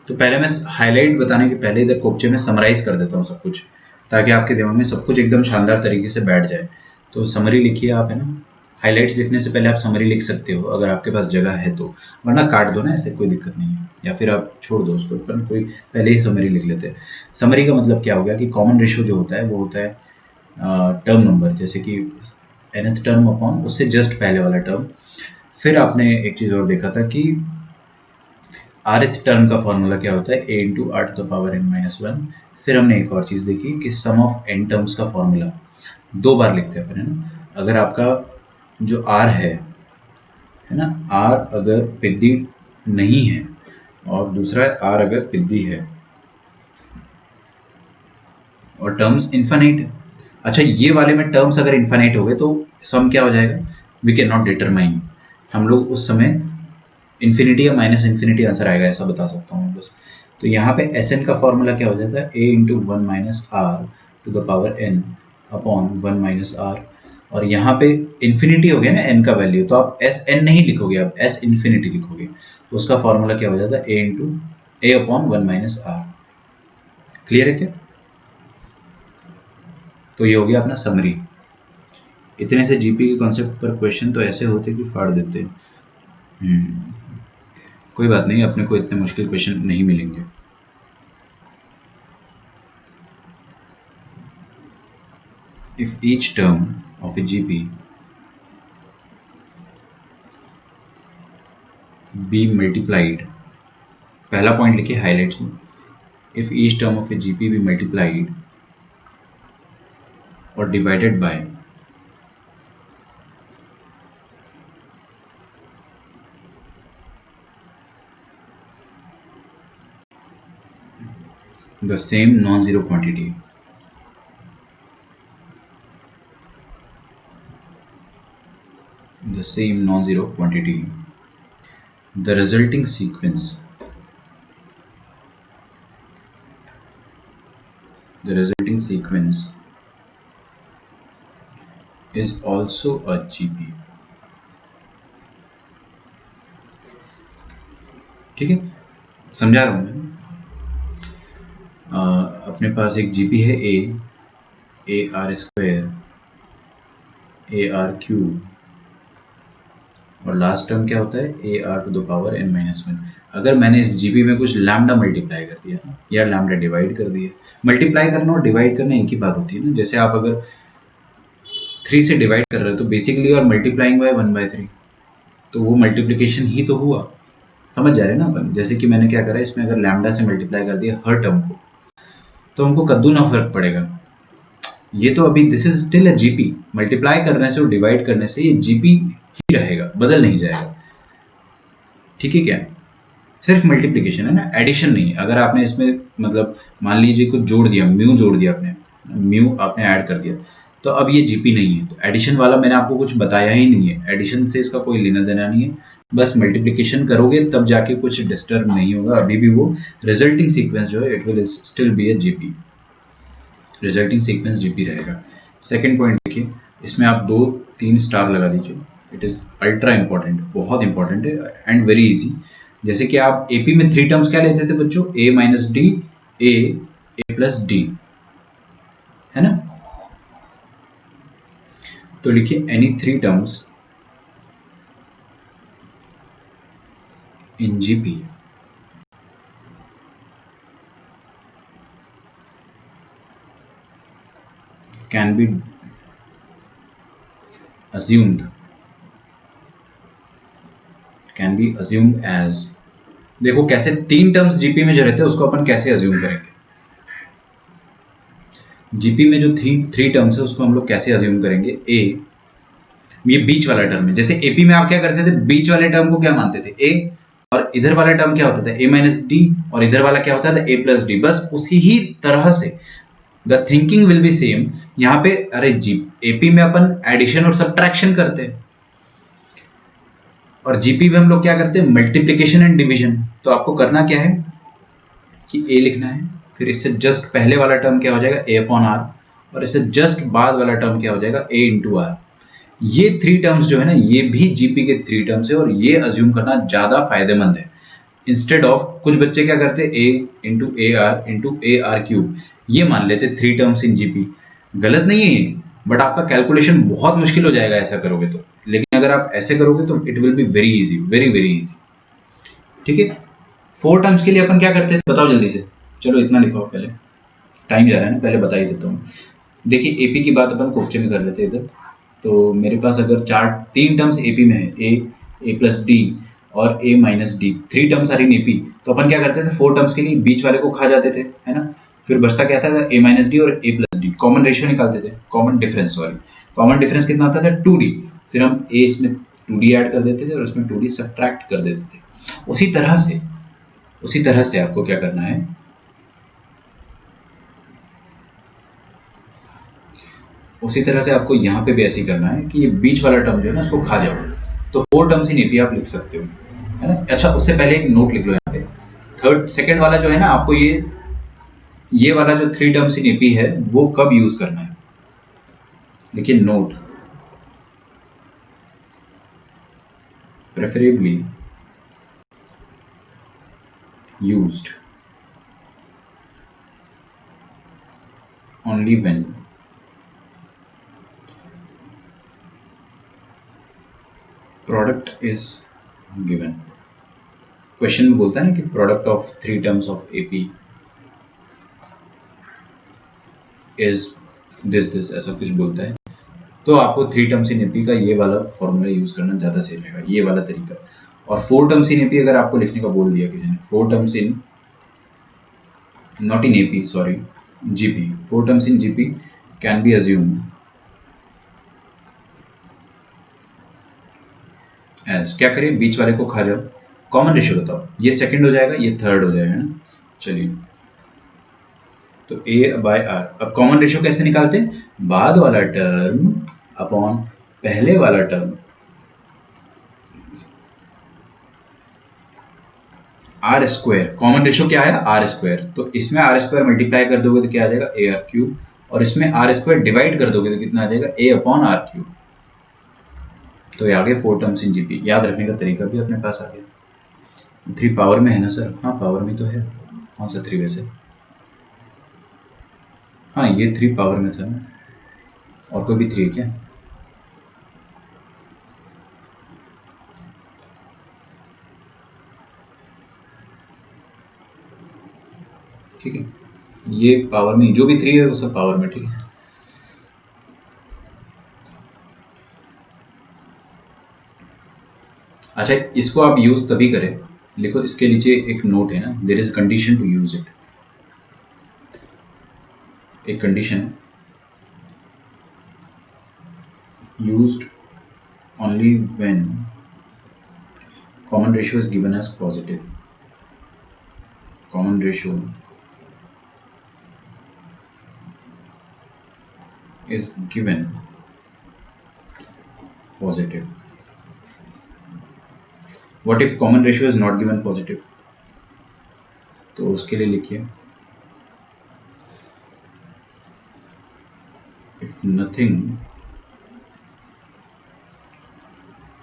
तो पहले मैं हाईलाइट बताने के पहले इधर कोपचे में समराइज कर देता हूँ सब कुछ, ताकि आपके दिमाग में सब कुछ एकदम शानदार तरीके से बैठ जाए। तो समरी लिखिए आप, है ना। हाईलाइट्स लिखने से पहले आप समरी लिख सकते हो अगर आपके पास जगह है तो, वरना काट दो ना, ऐसे कोई दिक्कत नहीं है, या फिर आप छोड़ दो उसको, पर कोई पहले ही समरी लिख लेते हैं। समरी का मतलब क्या हो गया कि कॉमन रेशियो जो होता है वो होता है टर्म नंबर, जैसे कि nth टर्म अपॉन उससे जस्ट पहले वाला टर्म। फिर आपने एक चीज़ और देखा था कि rth टर्म का फॉर्मूला क्या होता है, a into are to the power n minus one. फिर हमने एक और चीज़ देखी कि सम ऑफ n टर्म्स का फॉर्मूला 2 बार लिखते हैं अपन, है ना। अगर आपका जो r है ना, r अगर पिद्दी नहीं है और दूसरा r अगर पिद्दी है और टर्म्स इन्फाइनाइट है। अच्छा, ये वाले में टर्म्स अगर इन्फाइनाइट हो गए तो सम क्या हो जाएगा, वी कैन नॉट डिटरमाइन। हम लोग उस समय इन्फिनिटी या माइनस इन्फिनिटी आंसर आएगा, ऐसा बता सकता हूँ बस। तो यहाँ पे एस एन का फॉर्मूला क्या हो जाता है, A into one minus are to the power N upon one minus R. और यहाँ पे इन्फिनिटी हो गया ना एन का वैल्यू, तो आप एस एन नहीं लिखोगे, आप एस इन्फिनिटी लिखोगे। तो उसका फॉर्मूला क्या हो जाता है, A into A upon one minus are. Clear है क्या? तो ये हो गया अपना समरी। इतने से जीपी के कॉन्सेप्ट पर क्वेश्चन तो ऐसे होते कि फाड़ देते। कोई बात नहीं, अपने को इतने मुश्किल क्वेश्चन नहीं मिलेंगे। If each term of a GP be multiplied, पहला पॉइंट लिखिए हाईलाइट्स में, if each term of a GP be multiplied or divided by the same non-zero quantity, the resulting sequence is also a GP। ठीक है, समझा रहा हूं मैं। अपने पास एक जीपी है a r square, a r cube, और लास्ट टर्म क्या होता है, a r to the power n minus one. अगर मैंने इस जीपी में कुछ लैम्डा मल्टीप्लाई कर दिया या लैम्डा डिवाइड कर दिया, मल्टीप्लाई करना और डिवाइड करना एक ही बात होती है ना। जैसे आप अगर 3 से डिवाइड कर रहे हो तो बेसिकली और मल्टीप्लाइंग बाय 1/3, तो वो मल्टीप्लिकेशन ही तो हुआ। समझ जा रहे हैं ना अपन। जैसे कि मैंने क्या करा, इसमें अगर लैम्डा से मल्टीप्लाई कर दिया हर टर्म को, तो हमको कद्दू ना फर्क पड़ेगा। ये तो अभी this is still a GP, multiply करने से और डिवाइड करने से ये जीपी ही रहेगा, बदल नहीं जाएगा। ठीक है क्या? सिर्फ मल्टीप्लिकेशन है ना, एडिशन नहीं। अगर आपने इसमें मतलब मान लीजिए कुछ जोड़ दिया, म्यू जोड़ दिया आपने, म्यू आपने ऐड कर दिया, तो अब ये जीपी नहीं है। तो एडिशन वाला मैंने आपको कुछ बताया ही नहीं है, एडिशन से इसका कोई लेना देना नहीं है। बस मल्टीप्लिकेशन करोगे तब जाके कुछ डिस्टर्ब नहीं होगा, अभी भी वो रिजल्टिंग सीक्वेंस जो है it will still be a GP, resulting sequence GP रहेगा। सेकंड पॉइंट देखिए, इसमें आप 2-3 स्टार लगा दीजिए, इट इज अल्ट्रा इंपॉर्टेंट, बहुत इंपॉर्टेंट है एंड वेरी इजी। जैसे कि आप एपी में 3 टर्म्स क्या लेते थे बच्चों, ए माइनस डी, ए प्लस डी, है ना। तो लिखिए any 3 terms in GP can B assumed as, देखो कैसे 3 टर्म्स जीपी में जो रहते हैं उसको अपन कैसे अज्यूम करेंगे। जीपी में जो 3 टर्म्स है उसको हम लोग कैसे अज्यूम करेंगे। ए, ये बीच वाला टर्म है। जैसे एपी में आप क्या करते थे, बीच वाले टर्म को क्या मानते थे, ए, और इधर वाला टर्म क्या होता था, ए माइनस डी, और इधर वाला क्या होता था, ए प्लस डी। बस उसी ही तरह से the thinking will be same यहाँ पे। अरे जी, एपी में अपन एडिशन और सब्ट्रैक्शन करते हैं, और जीपी में हम लोग क्या करते हैं, मल्टीप्लीकेशन एंड डिवीजन। तो आपको करना क्या है कि ए लिखना है, फिर इससे जस्ट पहले वाला टर्म क्या हो जाएगा, ए अपॉन आर, और इससे जस्ट बाद वाला टर्म क्या हो जाएगा, ए इंटू आर। ये 3 टर्म्स जो है ना, ये भी जीपी के 3 टर्म्स है, और ये अज्यूम करना ज्यादा फायदेमंद है। इंस्टेड ऑफ कुछ बच्चे क्या करते ए इंटू ए आर क्यूब, ये मान लेते 3 टर्म्स इन जीपी। गलत नहीं है ये, बट आपका कैलकुलेशन बहुत मुश्किल हो जाएगा ऐसा करोगे तो। लेकिन अगर आप ऐसे करोगे तो it will be very easy, very very easy. ठीक है, 4 टर्म्स के लिए अपन क्या करते थे बताओ जल्दी से। चलो इतना लिखो पहले, टाइम जा रहा है ना, पहले बता ही देता हूँ। देखिए एपी की बात अपन कोफ्चे में कर लेते हैं इधर। तो मेरे पास अगर 3 टर्म्स एपी में है, ए प्लस डी और A minus D, 3 terms are in AP, तो अपन क्या करते थे 4 टर्म्स के लिए बीच वाले को खा जाते थे, है ना। फिर बचता क्या था, ए माइनस डी और ए प्लस डी, कॉमन रेशियो निकालते थे, common difference, sorry common difference कितना आता था 2d। फिर हम ए इसमें 2d ऐड कर देते थे और उसमें 2d सब्ट्रैक्ट कर देते थे। उसी तरह से आपको क्या करना है, उसी तरह से आपको यहाँ पे भी ऐसे ही करना है कि ये बीच वाला टर्म जो है ना उसको खा जाओ। तो 4 टर्म्स इन एपी आप लिख सकते हो, है ना। अच्छा उससे पहले एक नोट लिख लो यहाँ पे, सेकंड वाला जो है ना, आपको ये वाला जो 3 टर्म्स इन एपी है वो कब यूज करना है, लेकिन note preferably used only when product is given। Question में बोलता है ना कि product of 3 terms of AP is this, ऐसा कुछ बोलता है, तो आपको 3 टर्म्स इन एपी का ये वाला फॉर्मूला यूज करना ज्यादा सही रहेगा, ये वाला तरीका। और 4 टर्म्स इन एपी अगर आपको लिखने का बोल दिया किसी ने, 4 terms in, not in AP sorry, GP, 4 terms in GP can be assumed as, क्या करें बीच वाले को खा जाओ। कॉमन रेशियो बताओ, ये सेकंड हो जाएगा, ये थर्ड हो जाएगा ना। चलिए तो ए बाय आर, अब कॉमन रेशियो कैसे निकालते हैं, बाद वाला टर्म अपॉन पहले वाला term, r square, common ratio क्या आया आर स्क्वायर, तो इसमें आर स्क्वायर मल्टीप्लाई कर दोगे तो क्या आ जाएगा ए आर क्यूब, और इसमें आर स्क्वायर डिवाइड कर दोगे तो कितना आ जाएगा ए अपॉन आर क्यूब। तो ये आगे 4 टर्म्स इन जीपी, याद रखने का तरीका भी अपने पास आ गया। 3 पावर में है ना सर, हाँ पावर में तो है, कौन सा 3 वैसे, हाँ ये 3 पावर में था ना, और कोई भी 3 क्या, ठीक है, ये पावर में, जो भी 3 है वो सब पावर में, ठीक है। अच्छा इसको आप यूज तभी करें, लिखो इसके नीचे एक नोट है ना, there is condition to use it, एक कंडीशन है, used only when common ratio is given as positive, common ratio is given positive. What if common ratio is not given positive, तो उसके लिए लिखिए if nothing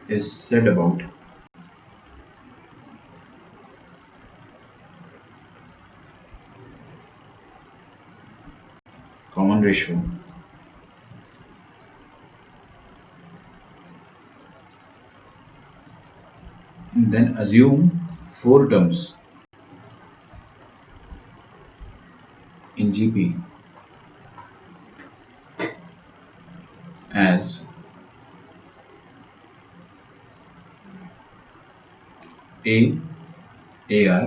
is said about common ratio, then assume 4 terms in GP as A, AR,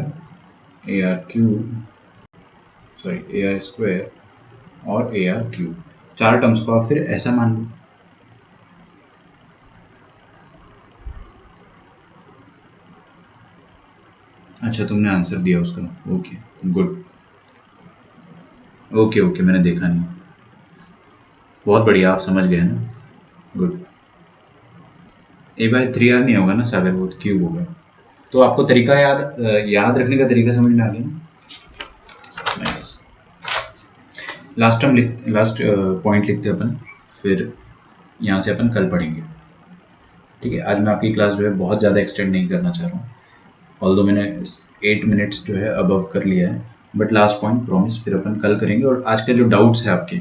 AR cube, sorry AR square और AR cube, 4 terms को आप फिर ऐसा मान लो। अच्छा तुमने आंसर दिया उसका, ओके गुड, ओके ओके मैंने देखा नहीं, बहुत बढ़िया, आप समझ गए ना, गुड। ए बाय 3R नहीं होगा ना सागर, वो क्यूब होगा। तो आपको तरीका याद रखने का तरीका समझ में आ गया ना, नाइस। लास्ट पॉइंट लिखते हैं अपन, फिर यहाँ से अपन कल पढ़ेंगे, ठीक है। आज मैं आपकी क्लास जो है बहुत ज़्यादा एक्सटेंड नहीं करना चाह रहा हूँ, ऑल्दो मैंने 8 मिनट्स जो है अबव कर लिया है, बट लास्ट पॉइंट प्रॉमिस फिर अपन कल करेंगे। और आज के जो डाउट्स है आपके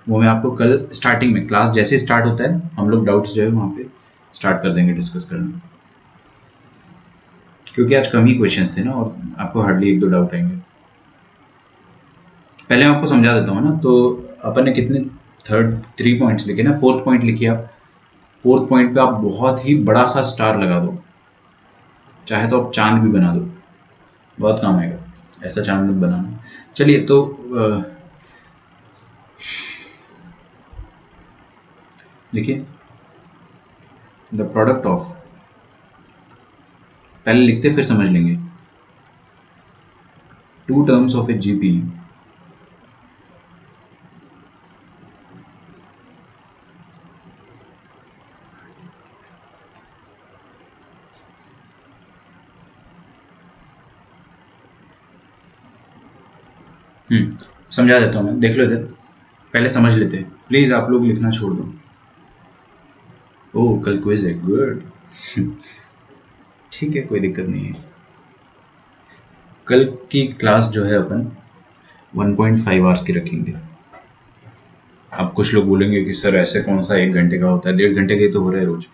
वो मैं आपको कल स्टार्टिंग में, क्लास जैसे स्टार्ट होता है हम लोग डाउट्स जो है वहाँ पे स्टार्ट कर देंगे डिस्कस करना, क्योंकि आज कम ही क्वेश्चंस थे ना और आपको हार्डली 1-2 डाउट आएंगे। पहले मैं आपको समझा देता हूँ ना। तो अपन ने कितने 3 पॉइंट्स लिखे ना, 4th पॉइंट लिखिए आप। 4th पॉइंट पे आप बहुत ही बड़ा सा स्टार लगा दो, चाहे तो आप चांद भी बना दो, बहुत काम आएगा। ऐसा चांद बनाना। चलिए तो लिखिए द प्रोडक्ट ऑफ, पहले लिखते फिर समझ लेंगे। 2 टर्म्स ऑफ ए जीपी समझा देता हूँ मैं, देख लो इधर, पहले समझ लेते हैं। प्लीज आप लोग लिखना छोड़ दो। ओह कल क्विज है, गुड। ठीक है, कोई दिक्कत नहीं है। कल की क्लास जो है अपन 1.5 आवर्स की रखेंगे। अब कुछ लोग बोलेंगे कि सर ऐसे कौन सा 1 घंटे का होता है, 1.5 घंटे के तो हो रहे हैं रोज।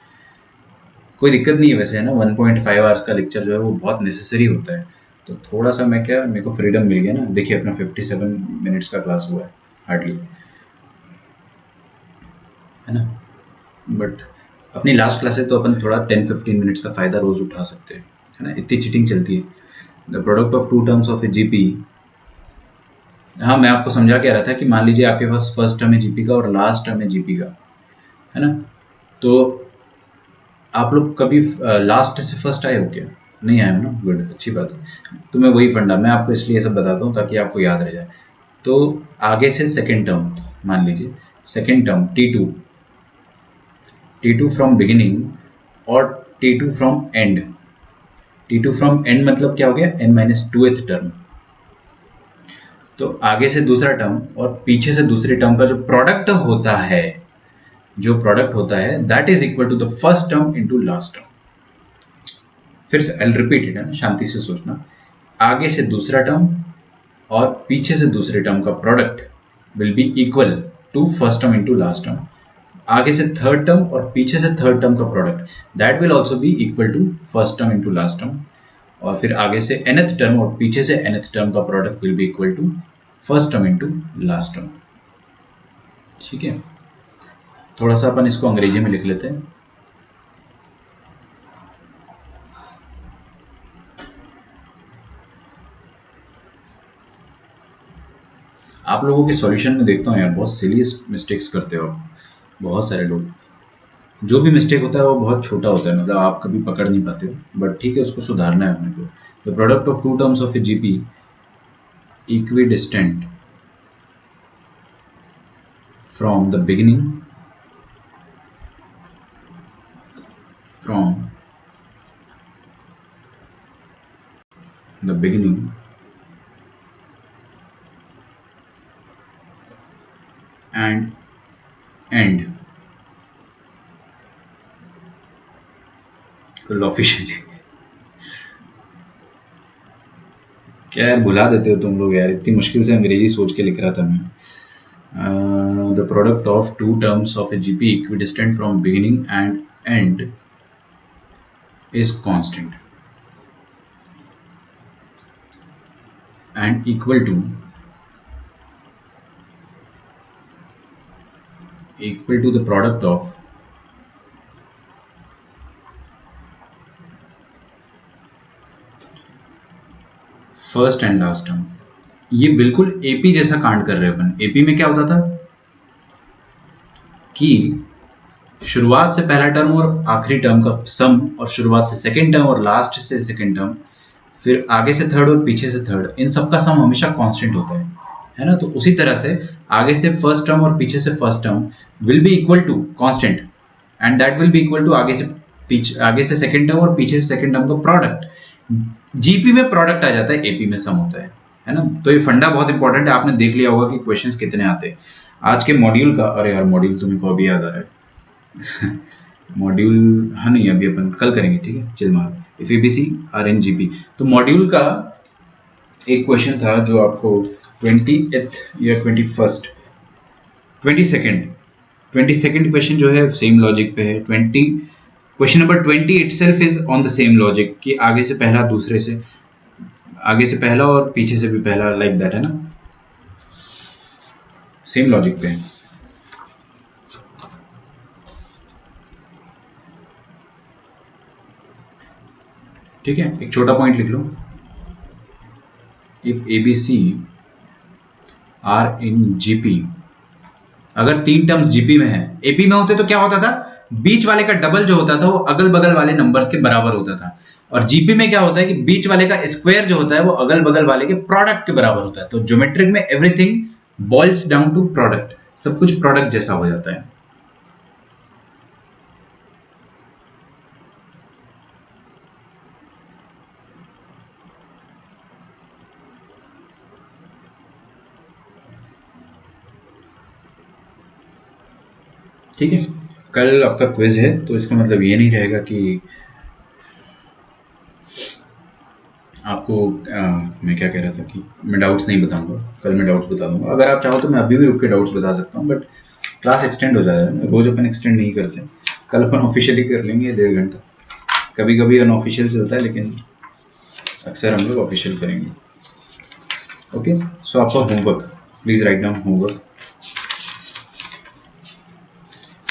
कोई दिक्कत नहीं है वैसे, है ना। 1.5 आवर्स का लेक्चर जो है वो बहुत नेसेसरी होता है। तो थोड़ा सा मेरे को फ्रीडम मिल गया ना। देखिए अपना 57 मिनट्स का क्लास हुआ है हार्डली, है ना। बट अपनी लास्ट क्लास है तो अपन थोड़ा 10-15 मिनट्स का फायदा रोज उठा सकते हैं, है ना। इतनी चीटिंग चलती है। The product of 2 terms of a GP. हाँ, मैं आपको समझा के आ रहा था कि मान लीजिए आपके पास फर्स्ट टर्म है जीपी का और लास्ट टर्म है जीपी का, है ना। तो आप लोग कभी लास्ट से फर्स्ट आए हो क्या? नहीं आए हो ना, गुड, अच्छी बात है। तो मैं वही फंडा मैं आपको इसलिए सब बताता हूँ ताकि आपको याद रह जाए। तो आगे से सेकेंड टर्म, मान लीजिए second term T2 from beginning और T2 from and. T2 from and मतलब क्या हो गया, n-2th टर्म। तो आगे से दूसरा टर्म और पीछे से दूसरे टर्म का जो प्रोडक्ट होता है, that is equal to the first term into last term. फिर से आई रिपीट इट, है ना, शांति से सोचना। आगे से दूसरा टर्म और पीछे से दूसरे टर्म का product will be equal to first term into last term. आगे से थर्ड टर्म और पीछे से थर्ड टर्म का product that will also be equal to first term into last term. और फिर आगे से nth टर्म और पीछे से nth टर्म का product will be equal to first term into last term. ठीक है, थोड़ा सा अपन इसको अंग्रेजी में लिख लेते हैं। आप लोगों के सॉल्यूशन में देखता हूँ यार, बहुत सिली मिस्टेक्स करते हो आप, बहुत सारे लोग। जो भी मिस्टेक होता है वो बहुत छोटा होता है, मतलब आप कभी पकड़ नहीं पाते हो, बट ठीक है, उसको सुधारना है अपने को। The product of 2 terms of a GP equidistant from the beginning and end officially. क्या यार भुला देते हो तुम लोग यार, इतनी मुश्किल से अंग्रेजी सोच के लिख रहा था मैं। The product of 2 terms of a GP equidistant from beginning and and is constant and equal to the product of first and last term. ये बिल्कुल एपी जैसा कांड कर रहे हैं अपन। एपी में क्या होता था कि शुरुआत से पहला टर्म और आखिरी टर्म का सम, और शुरुआत से सेकेंड टर्म और लास्ट से सेकेंड टर्म, फिर आगे से थर्ड और पीछे से थर्ड, इन सब का सम हमेशा कांस्टेंट होता है ना। तो उसी तरह से आगे से फर्स्ट टर्म और पीछे से first term will be equal to constant and that will be equal to आगे से सेकेंड टर्म और पीछे से सेकेंड टर्म का प्रोडक्ट। जीपी में प्रोडक्ट आ जाता है, एपी में सम होता है ना। तो ये फंडा बहुत इंपॉर्टेंट है, आपने देख लिया होगा कि क्वेश्चंस कितने आते हैं आज के मॉड्यूल का। अरे यार मॉड्यूल तुम्हें को अभी याद आ रहा है। मॉड्यूल हाँ नहीं, अभी अपन कल करेंगे, ठीक है, चिल मारो। If ABC are in GP. तो मॉड्यूल का एक क्वेश्चन था जो आपको 20th या 21st 22nd क्वेश्चन जो है सेम लॉजिक पे है। Question number 20 itself is on the same logic कि आगे से पहला दूसरे से, आगे से पहला और पीछे से भी पहला, लाइक दैट है ना, सेम लॉजिक पे है। ठीक है, एक छोटा पॉइंट लिख लो, if ABC are in GP, अगर तीन टर्म्स जीपी में है, एपी में होते तो क्या होता था, बीच वाले का डबल जो होता था वो अगल बगल वाले नंबर्स के बराबर होता था, और जीपी में क्या होता है कि बीच वाले का स्क्वायर जो होता है वो अगल बगल वाले के प्रोडक्ट के बराबर होता है। तो ज्योमेट्रिक में everything boils down to product, सब कुछ प्रोडक्ट जैसा हो जाता है। ठीक है, कल आपका क्विज है तो इसका मतलब ये नहीं रहेगा कि आपको मैं क्या कह रहा था कि मैं डाउट्स नहीं बताऊंगा, कल मैं डाउट्स बता दूंगा। अगर आप चाहो तो मैं अभी भी रुक के डाउट्स बता सकता हूँ, बट क्लास एक्सटेंड हो जाएगा, रोज अपन एक्सटेंड नहीं करते, कल अपन ऑफिशियली कर लेंगे 1.5 घंटा, कभी कभी अनऑफिशियल चलता है लेकिन अक्सर हम लोग ऑफिशियल करेंगे। ओके, सो आपका homework, please write down homework,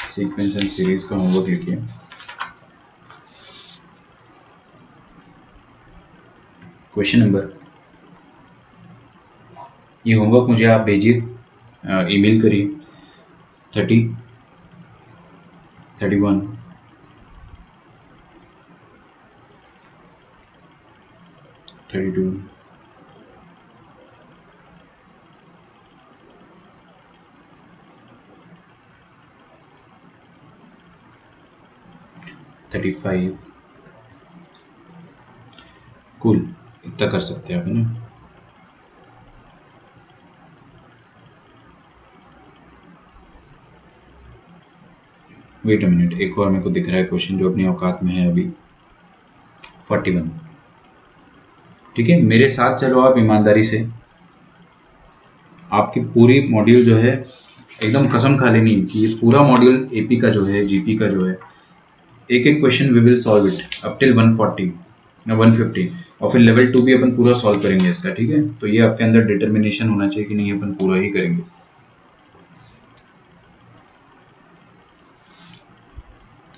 sequence and series का होमवर्क लिखिए। क्वेश्चन नंबर, ये होमवर्क मुझे आप भेजिए, ईमेल करिए 30, 31, 32, 35, कूल, इतना कर सकते हैं आप, है ना। वेट अ मिनट, एक और मेरे को दिख रहा है क्वेश्चन जो अपनी औकात में है अभी, 41। ठीक है, मेरे साथ चलो आप ईमानदारी से, आपकी पूरी मॉड्यूल जो है एकदम कसम खा लेनी कि ये पूरा मॉड्यूल एपी का जो है, जीपी का जो है, एक एक question we will solve it up till 140 या 150, और फिर लेवल 2 भी अपन पूरा सॉल्व करेंगे इसका। ठीक है, तो ये आपके अंदर डिटर्मिनेशन होना चाहिए कि नहीं अपन पूरा ही करेंगे।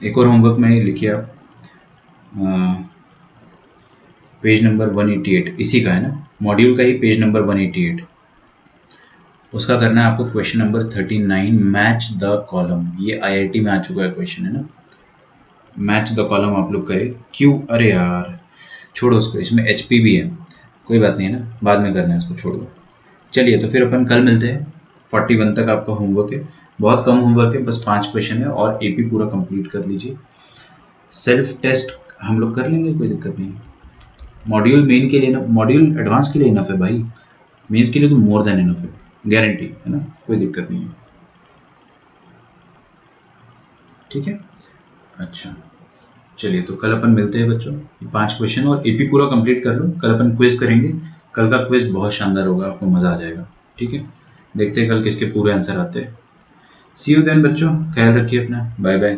एक और होमवर्क में लिखिए आप, पेज नंबर 188 इसी का है ना, मॉड्यूल का ही पेज नंबर 188, उसका करना है आपको question number 39, match the column. ये आईआईटी में आ चुका है क्वेश्चन, है ना, मैच द कॉलम आप लोग करें। क्यों, अरे यार छोड़ो उसको, इसमें एचपी भी है, कोई बात नहीं है ना, बाद में करना है इसको, छोड़ दो। चलिए तो फिर अपन कल मिलते हैं, 41 तक आपका होमवर्क है, बहुत कम होमवर्क है, बस 5 क्वेश्चन है, और एपी पूरा कंप्लीट कर लीजिए। सेल्फ टेस्ट हम लोग कर लेंगे, कोई दिक्कत नहीं। मॉड्यूल मेन के लिए ना, मॉड्यूल एडवांस के लिए इनफ है भाई, मेंस के लिए तो मोर देन इनफ है, गारंटी है ना, कोई दिक्कत नहीं है। ठीक है, अच्छा चलिए तो कल अपन मिलते हैं बच्चों, 5 क्वेश्चन और एपी पूरा कंप्लीट कर लो, कल अपन क्विज करेंगे, कल का क्विज बहुत शानदार होगा, आपको मजा आ जाएगा। ठीक है, देखते हैं कल किसके पूरे आंसर आते हैं। सी यू देन बच्चों, ख्याल रखिए अपना, बाय बाय।